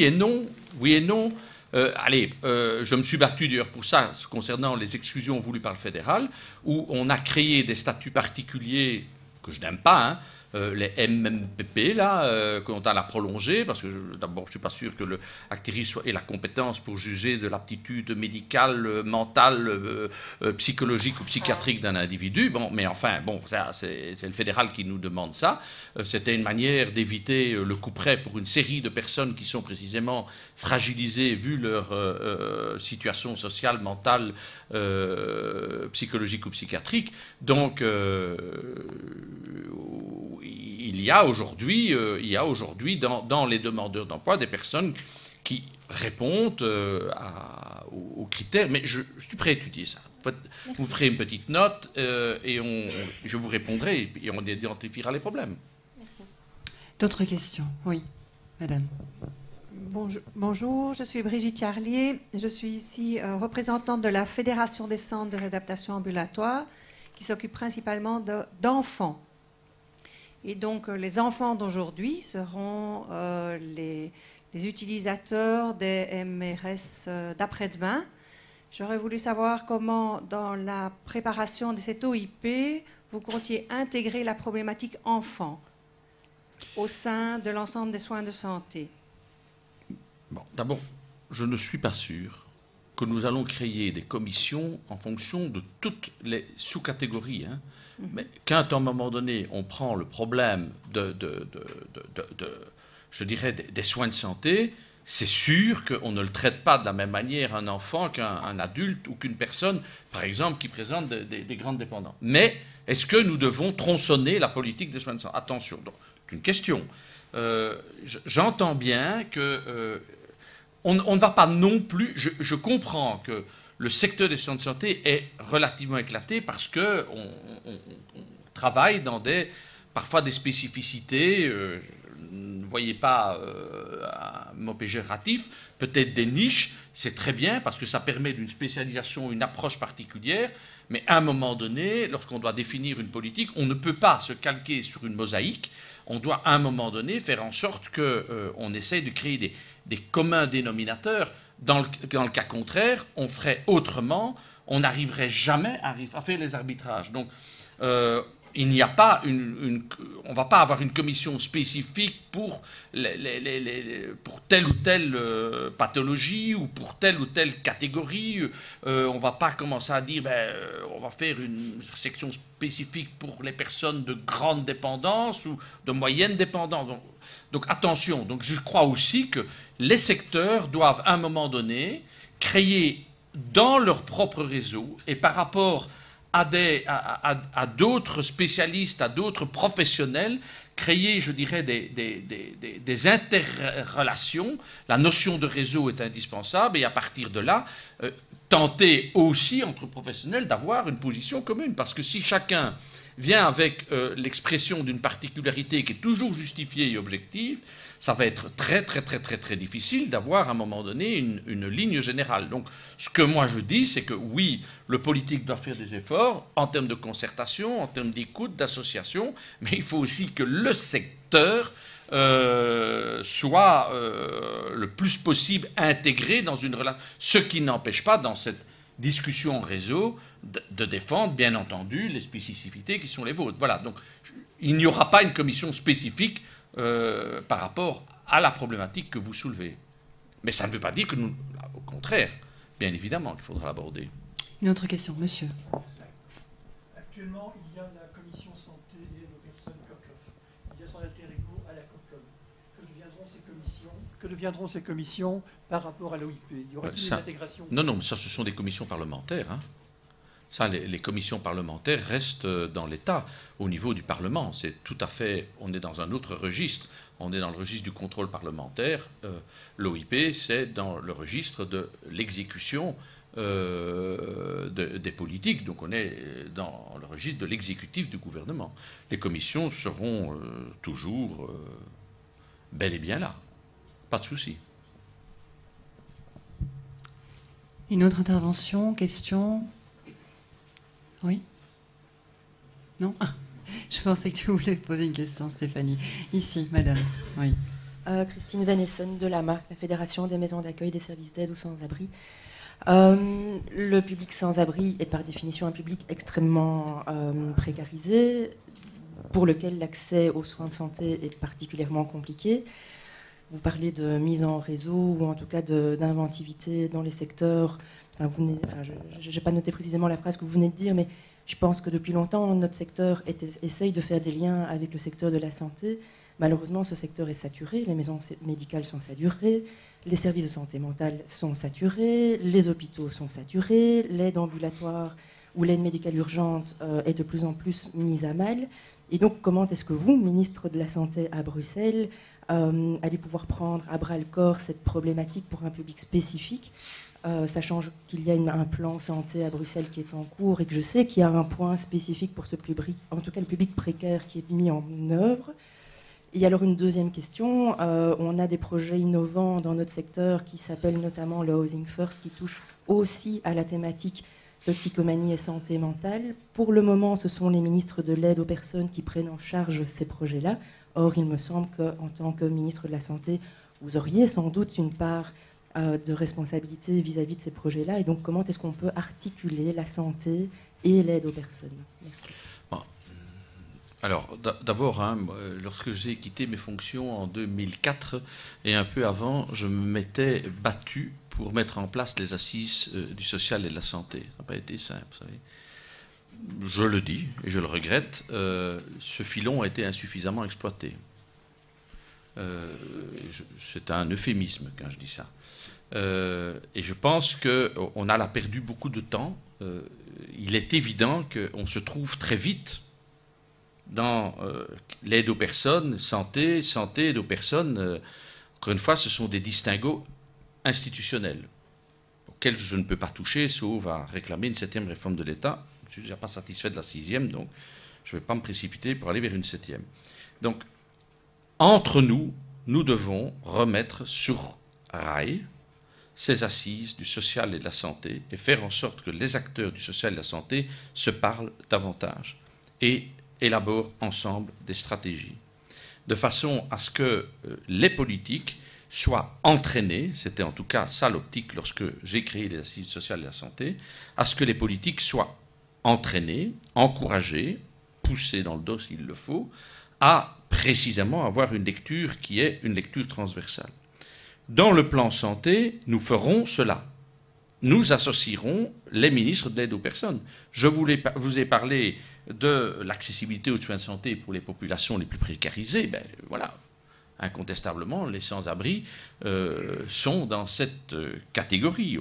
et non. Oui et non. Je me suis battu d'ailleurs pour ça, concernant les exclusions voulues par le fédéral, où on a créé des statuts particuliers que je n'aime pas, les MMPP, là, qu'on a prolongé, parce que d'abord, je ne suis pas sûr que le Actiris ait la compétence pour juger de l'aptitude médicale, mentale, psychologique ou psychiatrique d'un individu. Bon, mais enfin, ça, c'est le fédéral qui nous demande ça. C'était une manière d'éviter le couperet pour une série de personnes qui sont précisément fragilisées vu leur situation sociale, mentale, psychologique ou psychiatrique. Donc, il y a aujourd'hui dans les demandeurs d'emploi des personnes qui répondent aux critères. Mais je suis prêt à étudier ça. Vous ferez une petite note et je vous répondrai et on identifiera les problèmes. Merci. D'autres questions ? Oui, madame. Bonjour, je suis Brigitte Charlier. Je suis ici représentante de la Fédération des centres de réadaptation ambulatoire qui s'occupe principalement d'enfants. Et donc, les enfants d'aujourd'hui seront les utilisateurs des MRS d'après-demain. J'aurais voulu savoir comment, dans la préparation de cette OIP, vous comptiez intégrer la problématique enfant au sein de l'ensemble des soins de santé. Bon, d'abord, je ne suis pas sûr que nous allons créer des commissions en fonction de toutes les sous-catégories. Mais quand, à un moment donné, on prend le problème je dirais, des soins de santé, c'est sûr qu'on ne le traite pas de la même manière un enfant qu'un adulte ou qu'une personne, par exemple, qui présente des grandes dépendances. Mais est-ce que nous devons tronçonner la politique des soins de santé? Attention, c'est une question. J'entends bien que on ne va pas non plus... Je comprends que le secteur des soins de santé est relativement éclaté parce qu'on travaille dans parfois des spécificités... ne voyez pas un mot péjoratif, peut-être des niches, c'est très bien parce que ça permet d'une spécialisation, une approche particulière, mais à un moment donné, lorsqu'on doit définir une politique, on ne peut pas se calquer sur une mosaïque, on doit à un moment donné faire en sorte qu'on essaye de créer des communs dénominateurs. Dans le cas contraire, on ferait autrement, on n'arriverait jamais à faire les arbitrages. Donc, il n'y a pas on ne va pas avoir une commission spécifique pour telle ou telle pathologie ou pour telle ou telle catégorie. On ne va pas commencer à dire on va faire une section spécifique pour les personnes de grande dépendance ou de moyenne dépendance. Donc attention, donc je crois aussi que les secteurs doivent à un moment donné créer dans leur propre réseau et par rapport à d'autres spécialistes, à d'autres professionnels, créer, je dirais, des interrelations. La notion de réseau est indispensable et à partir de là, tenter aussi, entre professionnels, d'avoir une position commune. Parce que si chacun vient avec l'expression d'une particularité qui est toujours justifiée et objective, ça va être très, très, très, très, très difficile d'avoir à un moment donné une ligne générale. Donc, ce que moi je dis, c'est que oui, le politique doit faire des efforts en termes de concertation, en termes d'écoute, d'association, mais il faut aussi que le secteur soit le plus possible intégré dans une relation. Ce qui n'empêche pas, dans cette discussion en réseau, de défendre, bien entendu, les spécificités qui sont les vôtres. Voilà, donc il n'y aura pas une commission spécifique par rapport à la problématique que vous soulevez. Mais ça ne veut pas dire que nous... Au contraire, bien évidemment qu'il faudra l'aborder. Une autre question, monsieur. Actuellement, il y a la commission santé et nos personnes COCOF. Il y a son alter ego à la COCOM. Que deviendront ces commissions par rapport à l'OIP? Il y aura-t-il une intégration? Non, mais ça, ce sont des commissions parlementaires. Hein. Ça, les commissions parlementaires restent dans l'État, au niveau du Parlement. C'est tout à fait... On est dans un autre registre. On est dans le registre du contrôle parlementaire. L'OIP, c'est dans le registre de l'exécution des politiques. Donc on est dans le registre de l'exécutif du gouvernement. Les commissions seront toujours bel et bien là. Pas de souci. Une autre intervention, question? Oui? Non? Ah, je pensais que tu voulais poser une question, Stéphanie. Ici, madame. Oui. Christine Venesson de l'AMA, la Fédération des maisons d'accueil des services d'aide aux sans-abri. Le public sans-abri est par définition un public extrêmement précarisé, pour lequel l'accès aux soins de santé est particulièrement compliqué. Vous parlez de mise en réseau ou en tout cas d'inventivité dans les secteurs. Je n'ai pas noté précisément la phrase que vous venez de dire, mais je pense que depuis longtemps, notre secteur essaye de faire des liens avec le secteur de la santé. Malheureusement, ce secteur est saturé, les maisons médicales sont saturées, les services de santé mentale sont saturés, les hôpitaux sont saturés, l'aide ambulatoire ou l'aide médicale urgente est de plus en plus mise à mal. Et donc, comment est-ce que vous, ministre de la Santé à Bruxelles, allez pouvoir prendre à bras-le-corps cette problématique pour un public spécifique, sachant qu'il y a un plan santé à Bruxelles qui est en cours et que je sais qu'il y a un point spécifique pour ce public, en tout cas le public précaire qui est mis en œuvre. Et alors une deuxième question, on a des projets innovants dans notre secteur qui s'appellent notamment le Housing First, qui touche aussi à la thématique toxicomanie et santé mentale. Pour le moment, ce sont les ministres de l'aide aux personnes qui prennent en charge ces projets-là. Or, il me semble qu'en tant que ministre de la Santé, vous auriez sans doute une part de responsabilité vis-à-vis de ces projets-là. Et donc, comment est-ce qu'on peut articuler la santé et l'aide aux personnes? Merci. Bon. Alors, d'abord, lorsque j'ai quitté mes fonctions en 2004 et un peu avant, je m'étais battu pour mettre en place les assises du social et de la santé. Ça n'a pas été simple, vous savez. Je le dis et je le regrette, ce filon a été insuffisamment exploité. C'est un euphémisme quand je dis ça. Et je pense qu'on a perdu beaucoup de temps. Il est évident qu'on se trouve très vite dans l'aide aux personnes, santé, aide aux personnes. Encore une fois, ce sont des distinguos institutionnels auxquels je ne peux pas toucher, sauf à réclamer une 7e réforme de l'État. Je ne suis déjà pas satisfait de la 6e, donc je ne vais pas me précipiter pour aller vers une 7e. Donc, entre nous, nous devons remettre sur rail ces assises du social et de la santé et faire en sorte que les acteurs du social et de la santé se parlent davantage et élaborent ensemble des stratégies, de façon à ce que les politiques soient entraînés, c'était en tout cas ça l'optique lorsque j'ai créé les assises sociales de la santé, à ce que les politiques soient entraînés, encouragés, poussés dans le dos s'il le faut, à précisément avoir une lecture qui est une lecture transversale. Dans le plan santé, nous ferons cela. Nous associerons les ministres de l'aide aux personnes. Je vous ai parlé de l'accessibilité aux soins de santé pour les populations les plus précarisées. Ben, voilà. Incontestablement, les sans-abri sont dans cette catégorie.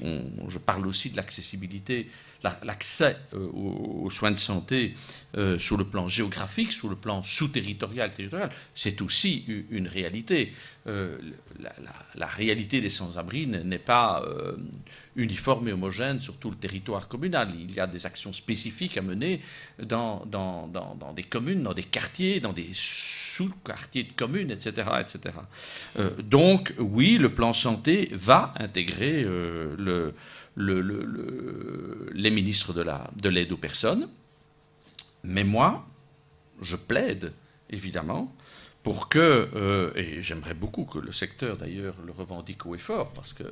Je parle aussi de l'accessibilité, l'accès aux soins de santé sur le plan géographique, sur le plan sous-territorial, territorial. C'est aussi une réalité. La réalité des sans-abri n'est pas uniforme et homogène sur tout le territoire communal. Il y a des actions spécifiques à mener dans des communes, dans des quartiers, dans des sous-quartiers de communes, etc. etc. Donc, oui, le plan santé va intégrer les ministres de l'aide aux personnes. Mais moi, je plaide, évidemment, pour que, et j'aimerais beaucoup que le secteur, d'ailleurs, le revendique haut et fort, parce que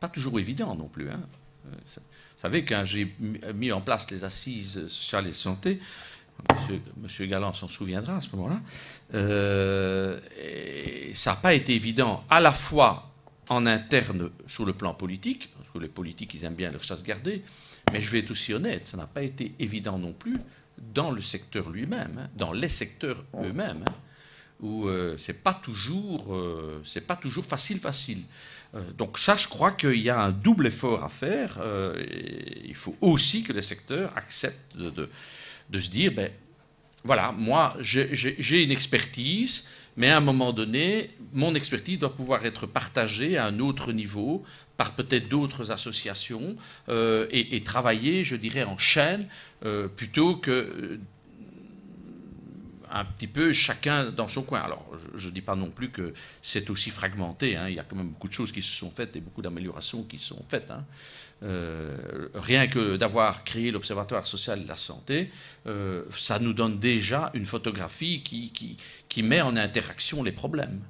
pas toujours évident non plus. Hein. Vous savez, quand j'ai mis en place les assises sociales et de santé, Monsieur Galland s'en souviendra à ce moment-là, ça n'a pas été évident à la fois en interne sur le plan politique, parce que les politiques, ils aiment bien leur chasse gardée, mais je vais être aussi honnête, ça n'a pas été évident non plus dans le secteur lui-même, hein, dans les secteurs eux-mêmes, hein, où c'est pas toujours facile. Donc ça, je crois qu'il y a un double effort à faire. Il faut aussi que les secteurs acceptent de se dire, ben voilà, moi j'ai une expertise, mais à un moment donné, mon expertise doit pouvoir être partagée à un autre niveau par peut-être d'autres associations et travailler, je dirais, en chaîne plutôt que un petit peu chacun dans son coin. Alors, je ne dis pas non plus que c'est aussi fragmenté. Hein. Il y a quand même beaucoup de choses qui se sont faites et beaucoup d'améliorations qui se sont faites. Hein. Rien que d'avoir créé l'Observatoire social de la santé, ça nous donne déjà une photographie qui met en interaction les problèmes.